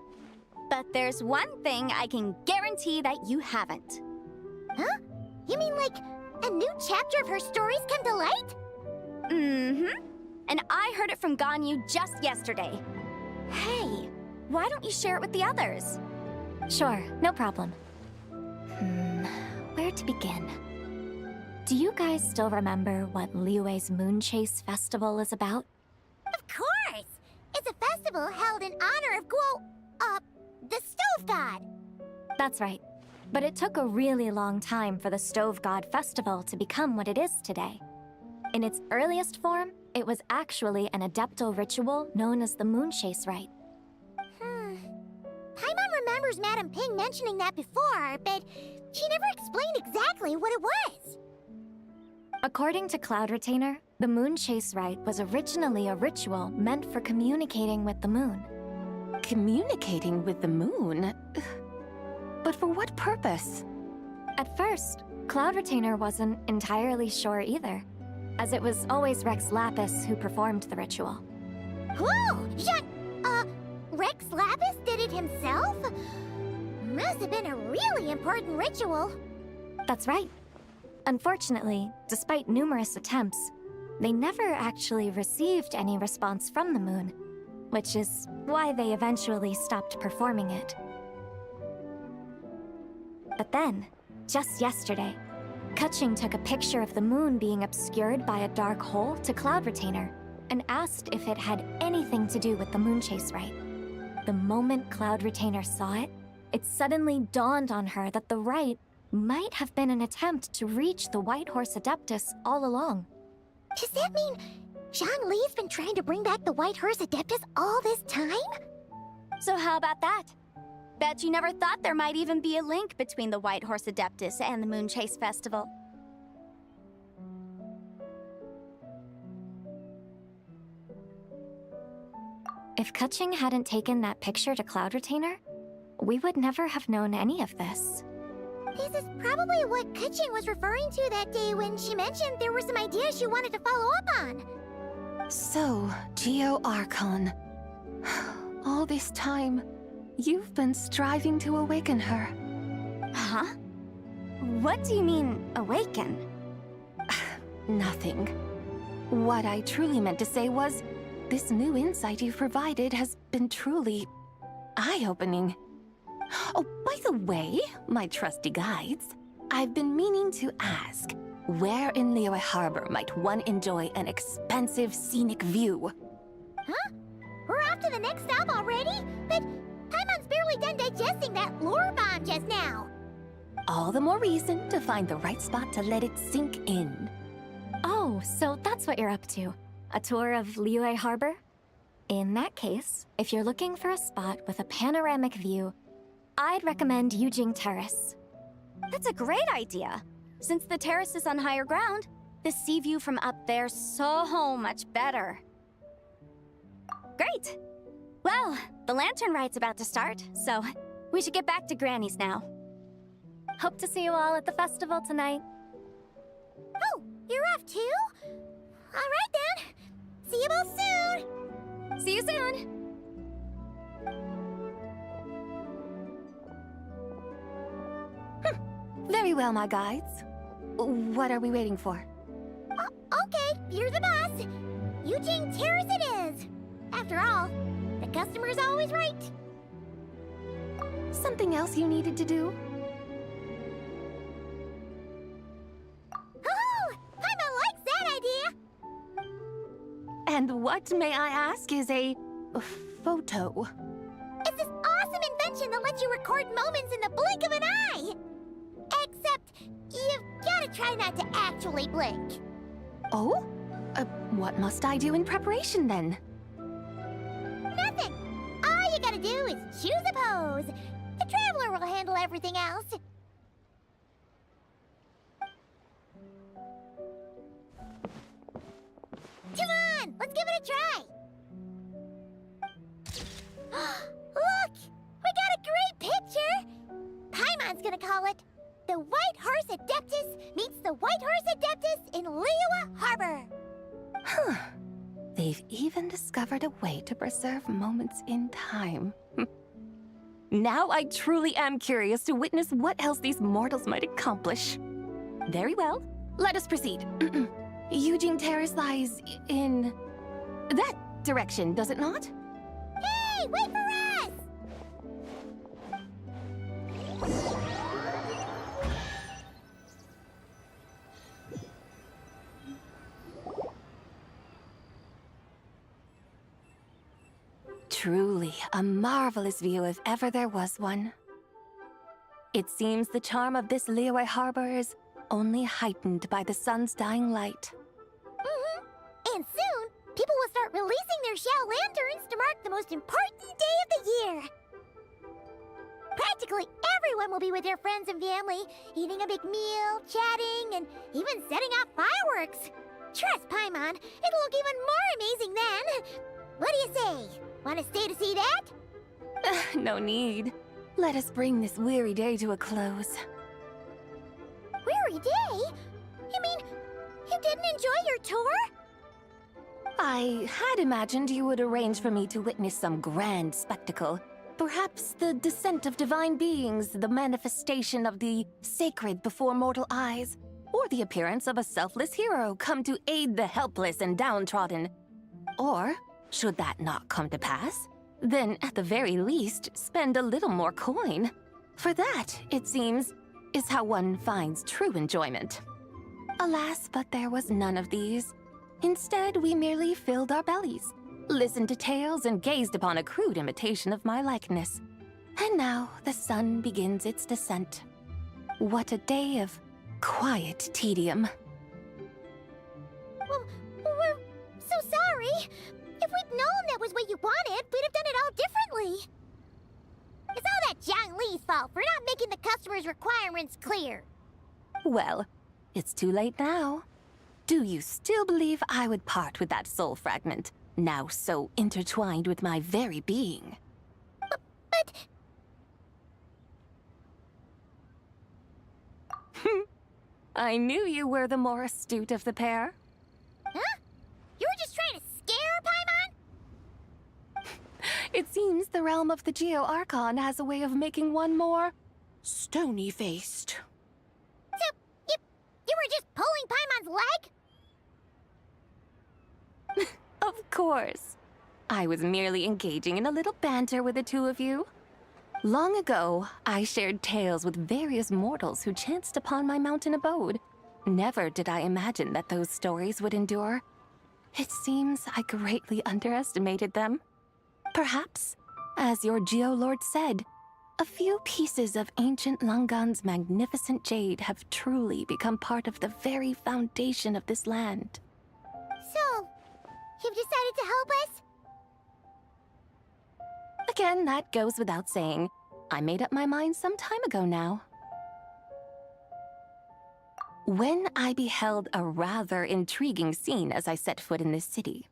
But there's one thing I can guarantee that you haven't. Huh? You mean like a new chapter of her stories come to light? Mm-hmm. And I heard it from Ganyu just yesterday. Hey, why don't you share it with the others? Sure, no problem. Where to begin? Do you guys still remember what Liyue's Moon Chase Festival is about? Of course! It's a festival held in honor of the Stove God. That's right. But it took a really long time for the Stove God Festival to become what it is today. In its earliest form, it was actually an adeptal ritual known as the Moon Chase Rite. Paimon remembers Madame Ping mentioning that before, but she never explained exactly what it was. According to Cloud Retainer, the Moon Chase Rite was originally a ritual meant for communicating with the moon. Communicating with the moon? But for what purpose? At first, Cloud Retainer wasn't entirely sure either, as it was always Rex Lapis who performed the ritual. Whoa! Rex Lapis did it himself? Must have been a really important ritual. That's right. Unfortunately, despite numerous attempts, they never actually received any response from the moon, which is why they eventually stopped performing it. But then, just yesterday, Keqing took a picture of the moon being obscured by a dark hole to Cloud Retainer and asked if it had anything to do with the Moon Chase Rite. The moment Cloud Retainer saw it, it suddenly dawned on her that the rite might have been an attempt to reach the White Horse Adeptus all along. Does that mean Zhongli's been trying to bring back the White Horse Adeptus all this time? So how about that? Bet you never thought there might even be a link between the White Horse Adeptus and the Moonchase Festival. If Keqing hadn't taken that picture to Cloud Retainer, we would never have known any of this. This is probably what Keqing was referring to that day when she mentioned there were some ideas she wanted to follow up on. So, Geo Archon. All this time, you've been striving to awaken her. Huh? What do you mean, awaken? Nothing. What I truly meant to say was, this new insight you've provided has been truly eye-opening. Oh, by the way, my trusty guides, I've been meaning to ask, where in Liyue Harbor might one enjoy an expansive scenic view? Huh? We're off to the next stop already? But Paimon's barely done digesting that lore bomb just now. All the more reason to find the right spot to let it sink in. Oh, so that's what you're up to. A tour of Liyue Harbor? In that case, if you're looking for a spot with a panoramic view, I'd recommend Yujing Terrace. That's a great idea. Since the terrace is on higher ground, the sea view from up there's so much better. Great! Well, the lantern rite's about to start, so we should get back to Granny's now. Hope to see you all at the festival tonight. Oh, you're off too? All right then. See you both soon. See you soon! Very well, my guides. What are we waiting for? Okay, you're the boss. Yujing Terrace it is. After all, the customer's always right. Something else you needed to do? Oh, Paimon likes that idea. And what, may I ask, is a photo? It's this awesome invention that lets you record moments in the blink of an eye. Except, you've gotta try not to actually blink. Oh? What must I do in preparation then? Nothing. All you gotta do is choose a pose. The Traveler will handle everything else. Come on, let's give it a try. Look, we got a great picture. Paimon's gonna call it The White Horse Adeptus Meets the White Horse Adeptus in Liyue Harbor. Huh. They've even discovered a way to preserve moments in time. Now I truly am curious to witness what else these mortals might accomplish. Very well, let us proceed. Yujing Terrace lies in that direction, does it not? Hey, wait for us! Truly a marvelous view if ever there was one. It seems the charm of this Liyue Harbor is only heightened by the sun's dying light. And soon, people will start releasing their Xiao lanterns to mark the most important day of the year. Practically everyone will be with their friends and family, eating a big meal, chatting, and even setting off fireworks. Trust Paimon, it'll look even more amazing then. What do you say? Want to stay to see that? No need. Let us bring this weary day to a close. Weary day? You mean you didn't enjoy your tour? I had imagined you would arrange for me to witness some grand spectacle. Perhaps the descent of divine beings, the manifestation of the sacred before mortal eyes, or the appearance of a selfless hero come to aid the helpless and downtrodden. Or, should that not come to pass, then at the very least spend a little more coin. For that, it seems, is how one finds true enjoyment. Alas, but there was none of these. Instead, we merely filled our bellies, listened to tales, and gazed upon a crude imitation of my likeness. And now the sun begins its descent. What a day of quiet tedium. Well, sorry. If we'd known that was what you wanted, we'd have done it all differently. It's all that Zhang Li's fault for not making the customer's requirements clear. Well, it's too late now. Do you still believe I would part with that soul fragment, now so intertwined with my very being? But... I knew you were the more astute of the pair. Huh? You were just trying to scare Paimon? It seems the realm of the Geo-Archon has a way of making one more stony-faced. So, you were just pulling Paimon's leg? Of course. I was merely engaging in a little banter with the two of you. Long ago, I shared tales with various mortals who chanced upon my mountain abode. Never did I imagine that those stories would endure. It seems I greatly underestimated them. Perhaps, as your Geolord said, a few pieces of ancient Langan's magnificent jade have truly become part of the very foundation of this land. So, you've decided to help us? Again, that goes without saying. I made up my mind some time ago now. When I beheld a rather intriguing scene as I set foot in this city,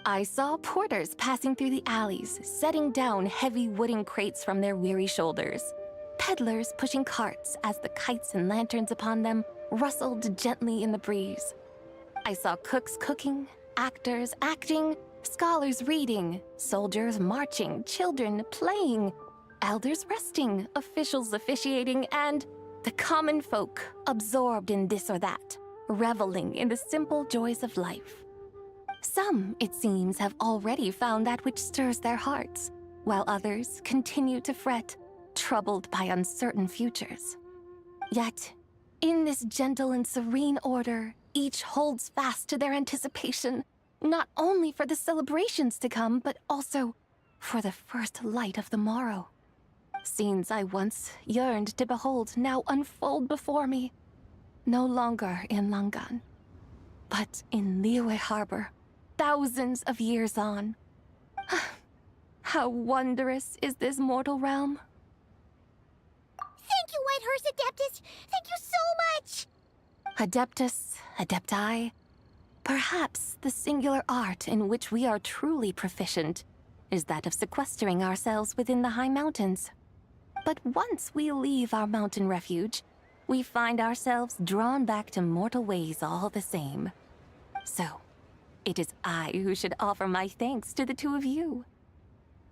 I saw porters passing through the alleys, setting down heavy wooden crates from their weary shoulders, peddlers pushing carts as the kites and lanterns upon them rustled gently in the breeze. I saw cooks cooking, actors acting, scholars reading, soldiers marching, children playing, elders resting, officials officiating, and the common folk absorbed in this or that, reveling in the simple joys of life. Some, it seems, have already found that which stirs their hearts, while others continue to fret, troubled by uncertain futures. Yet, in this gentle and serene order, each holds fast to their anticipation, not only for the celebrations to come, but also for the first light of the morrow. Scenes I once yearned to behold now unfold before me, no longer in Langan, but in Liyue Harbor, thousands of years on. How wondrous is this mortal realm! Thank you, Whitehurst Adeptus! Thank you so much! Adeptus, Adepti, perhaps the singular art in which we are truly proficient is that of sequestering ourselves within the high mountains. But once we leave our mountain refuge, we find ourselves drawn back to mortal ways all the same. So, it is I who should offer my thanks to the two of you.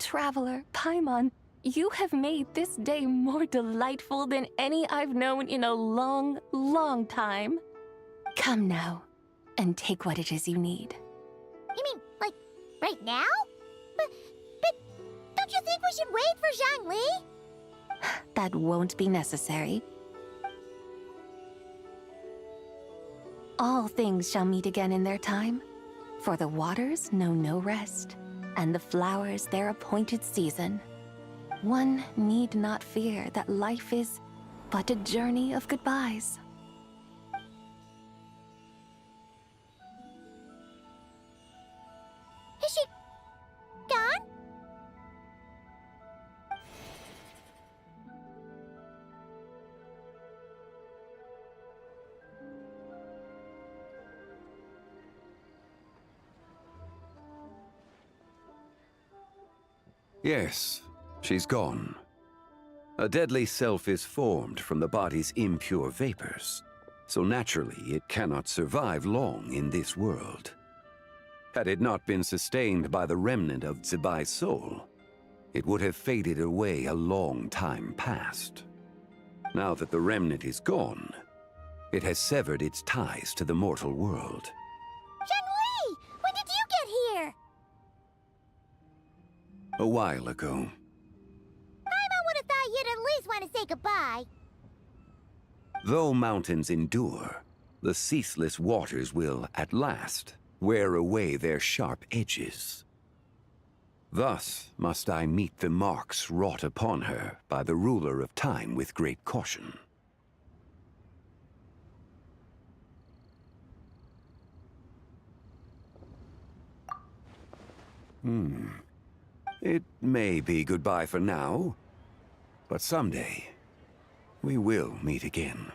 Traveler, Paimon, you have made this day more delightful than any I've known in a long, long time. Come now, and take what it is you need. You mean, like, right now? But don't you think we should wait for Zhang Li? That won't be necessary. All things shall meet again in their time, for the waters know no rest, and the flowers their appointed season. One need not fear that life is but a journey of goodbyes. Is she gone? Yes, she's gone. A deadly self is formed from the body's impure vapors, so naturally it cannot survive long in this world. Had it not been sustained by the remnant of Zibai's soul, it would have faded away a long time past. Now that the remnant is gone, it has severed its ties to the mortal world. Zhang Li! When did you get here? A while ago. I would have thought you'd at least want to say goodbye. Though mountains endure, the ceaseless waters will, at last, wear away their sharp edges. Thus must I meet the marks wrought upon her by the ruler of time with great caution. It may be goodbye for now, but someday we will meet again.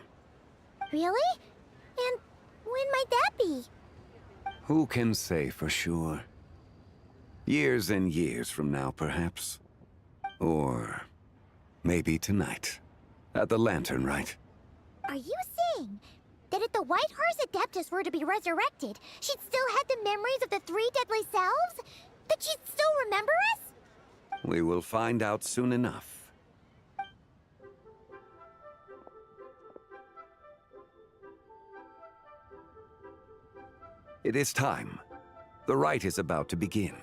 Really? And when might that be? Who can say for sure? Years and years from now, perhaps. Or maybe tonight, at the Lanternlit. Are you saying that if the White Horse Adeptus were to be resurrected, she'd still have the memories of the 3 deadly selves? That she'd still remember us? We will find out soon enough. It is time. The rite is about to begin.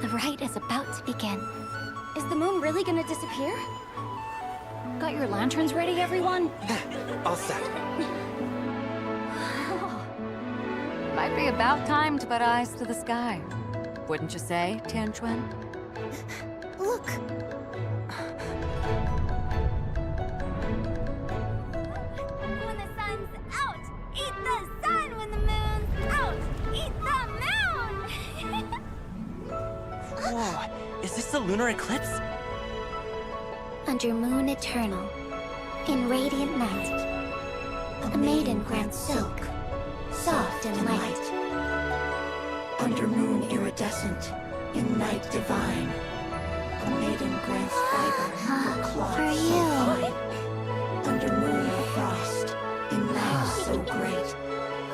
The rite is about to begin. Is the moon really gonna disappear? Got your lanterns ready, everyone? All set. Might be about time to put eyes to the sky. Wouldn't you say, Tianquan? Look! When the sun's out, eat the sun. When the moon's out, eat the moon. Whoa, is this the lunar eclipse? Under moon eternal, in radiant night, a maiden grants silk, soft and light. Under moon iridescent, in night divine, a maiden grants fiber for cloth For so you. fine. Under moon of frost, in night so great,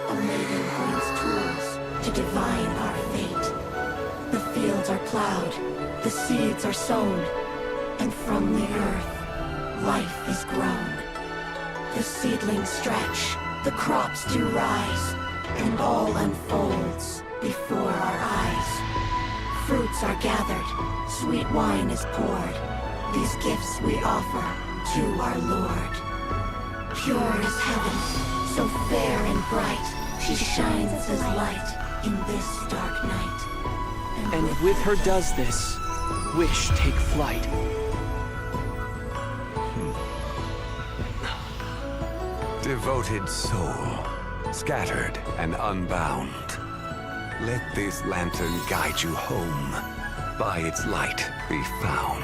a maiden grants tools to divine our fate. The fields are plowed, the seeds are sown, and from the earth, life is grown. The seedlings stretch, the crops do rise, and all unfolds before our eyes. Fruits are gathered, sweet wine is poured. These gifts we offer to our Lord. Pure as heaven, so fair and bright, she shines as light in this dark night. And with her does this, wish take flight. Devoted soul, scattered and unbound. Let this lantern guide you home. By its light be found.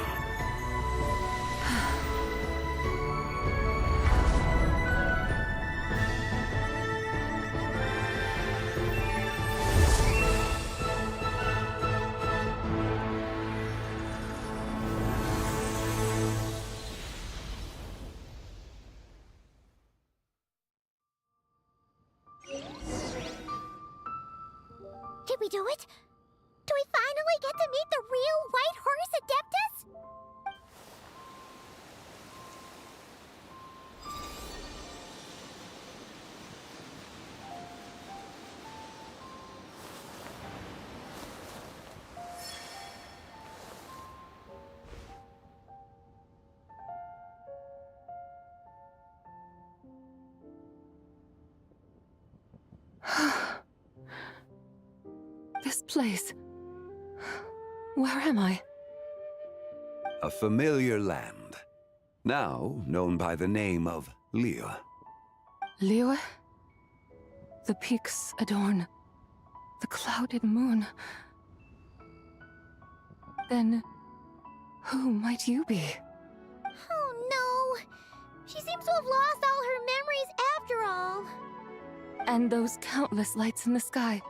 Did we do it? Do we finally get to meet the real White Horse Adeptus? This place. Where am I? A familiar land, now known by the name of Liyue. Liyue? The peaks adorn the clouded moon. Then, who might you be? Oh no! She seems to have lost all her memories after all. And those countless lights in the sky.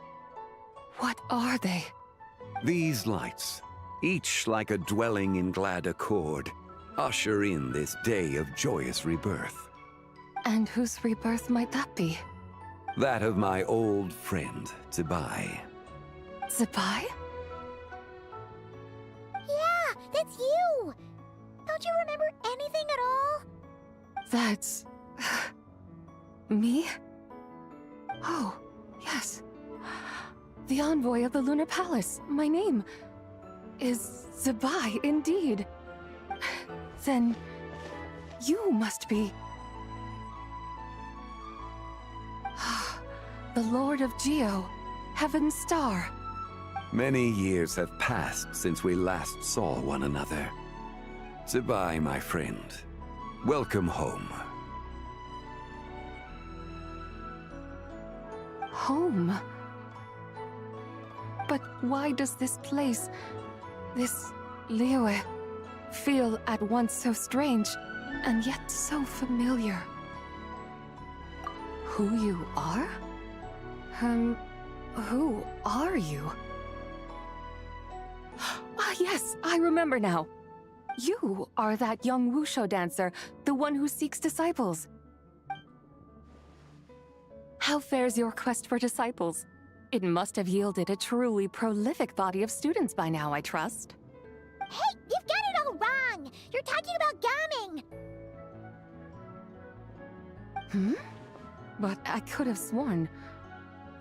What are they? These lights, each like a dwelling in glad accord, usher in this day of joyous rebirth. And whose rebirth might that be? That of my old friend, Zibai. Zibai? Yeah, that's you! Don't you remember anything at all? That's... me? Oh, yes. The envoy of the Lunar Palace. My name is Zibai, indeed. Then you must be... the Lord of Geo, Heaven's Star. Many years have passed since we last saw one another. Zibai, my friend, welcome home. home. But why does this place, this Liyue, feel at once so strange and yet so familiar? Who you are? Who are you? Ah, yes, I remember now. You are that young wushu dancer, the one who seeks disciples. How fares your quest for disciples? It must have yielded a truly prolific body of students by now, I trust. Hey, you've got it all wrong! You're talking about gaming! Hmm? But I could have sworn...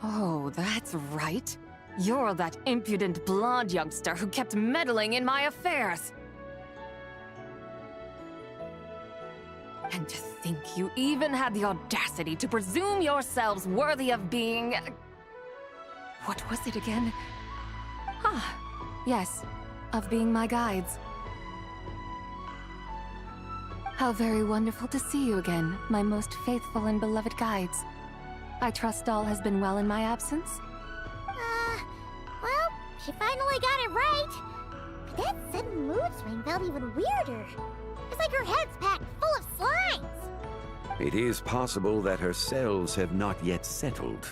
Oh, that's right. You're that impudent blonde youngster who kept meddling in my affairs. And to think you even had the audacity to presume yourselves worthy of being... What was it again? Ah, yes, of being my guides. How very wonderful to see you again, my most faithful and beloved guides. I trust all has been well in my absence? Well, she finally got it right. But that sudden mood swing felt even weirder. It's like her head's packed full of slimes. It is possible that her cells have not yet settled.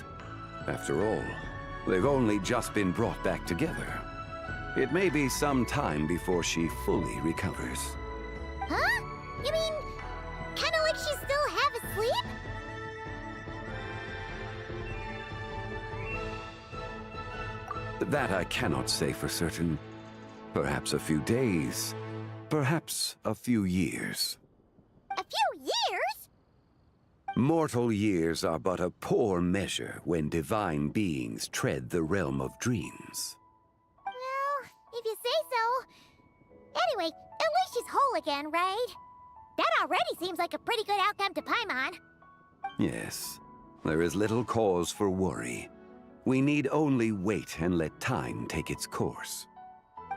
After all, they've only just been brought back together. It may be some time before she fully recovers. Huh? You mean, kinda like she's still half asleep? That I cannot say for certain. Perhaps a few days, perhaps a few years. A few years? Mortal years are but a poor measure when divine beings tread the realm of dreams. Well, if you say so. Anyway, at least she's whole again, right? That already seems like a pretty good outcome to Paimon. Yes, there is little cause for worry. We need only wait and let time take its course.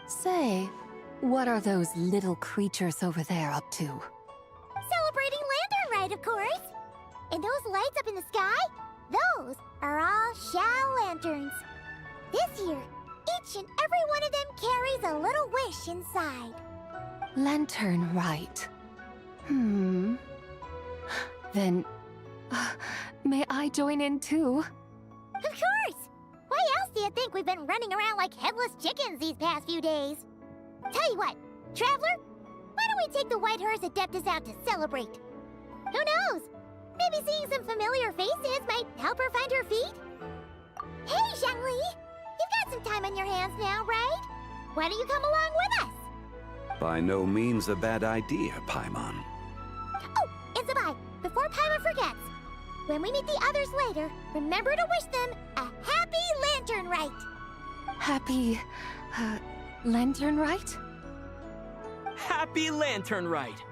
Say, what are those little creatures over there up to? Celebrating Lanternlit, of course. And those lights up in the sky? Those are all Xiao lanterns. This year, each and every one of them carries a little wish inside. Lanternlit. Then, may I join in too? Of course! Why else do you think we've been running around like headless chickens these past few days? Tell you what, Traveler, why don't we take the White Horse Adeptus out to celebrate? Who knows? Maybe seeing some familiar faces might help her find her feet? Hey, Zhangli! You've got some time on your hands now, right? Why don't you come along with us? By no means a bad idea, Paimon. Oh, and zibai, before Paimon forgets, when we meet the others later, remember to wish them a happy Lanternlit! Happy... Lanternlit? Happy Lanternlit!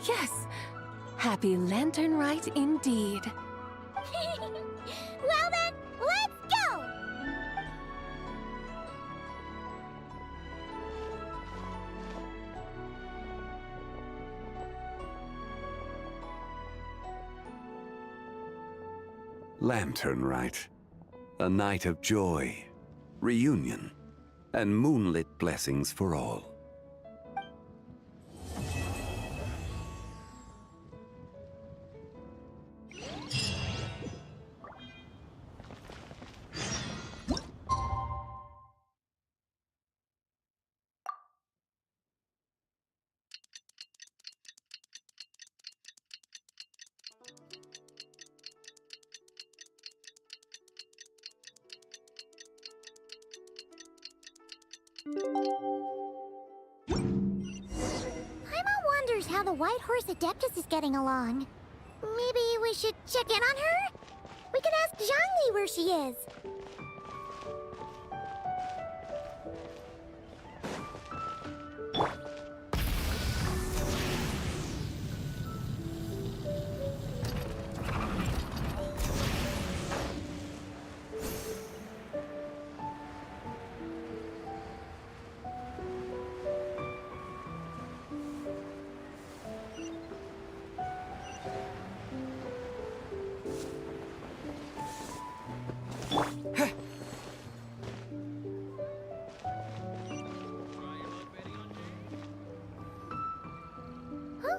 Yes! Happy Lanternlit indeed. Well then, let's go! Lanternlit. A night of joy, reunion, and moonlit blessings for all. Paimon wonders how the White Horse Adeptus is getting along. Maybe we should check in on her? We could ask Zhangli where she is.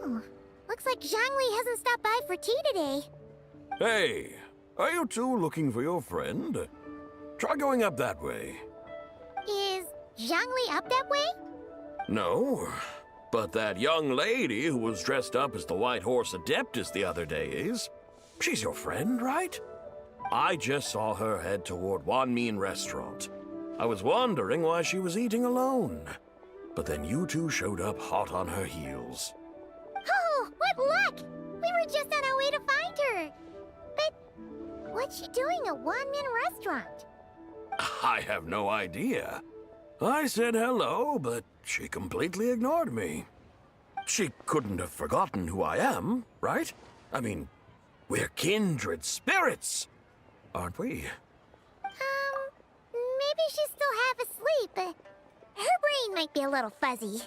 Oh, looks like Zhangli hasn't stopped by for tea today. Hey, are you two looking for your friend? Try going up that way. Is Zhangli up that way? No, but that young lady who was dressed up as the White Horse Adeptus the other day is. She's your friend, right? I just saw her head toward Wanmin Restaurant. I was wondering why she was eating alone. But then you two showed up hot on her heels. Oh, what luck! We were just on our way to find her. But what's she doing at Wanmin Restaurant? I have no idea. I said hello, but she completely ignored me. She couldn't have forgotten who I am, right? I mean, we're kindred spirits, aren't we? Maybe she's still half asleep. Her brain might be a little fuzzy.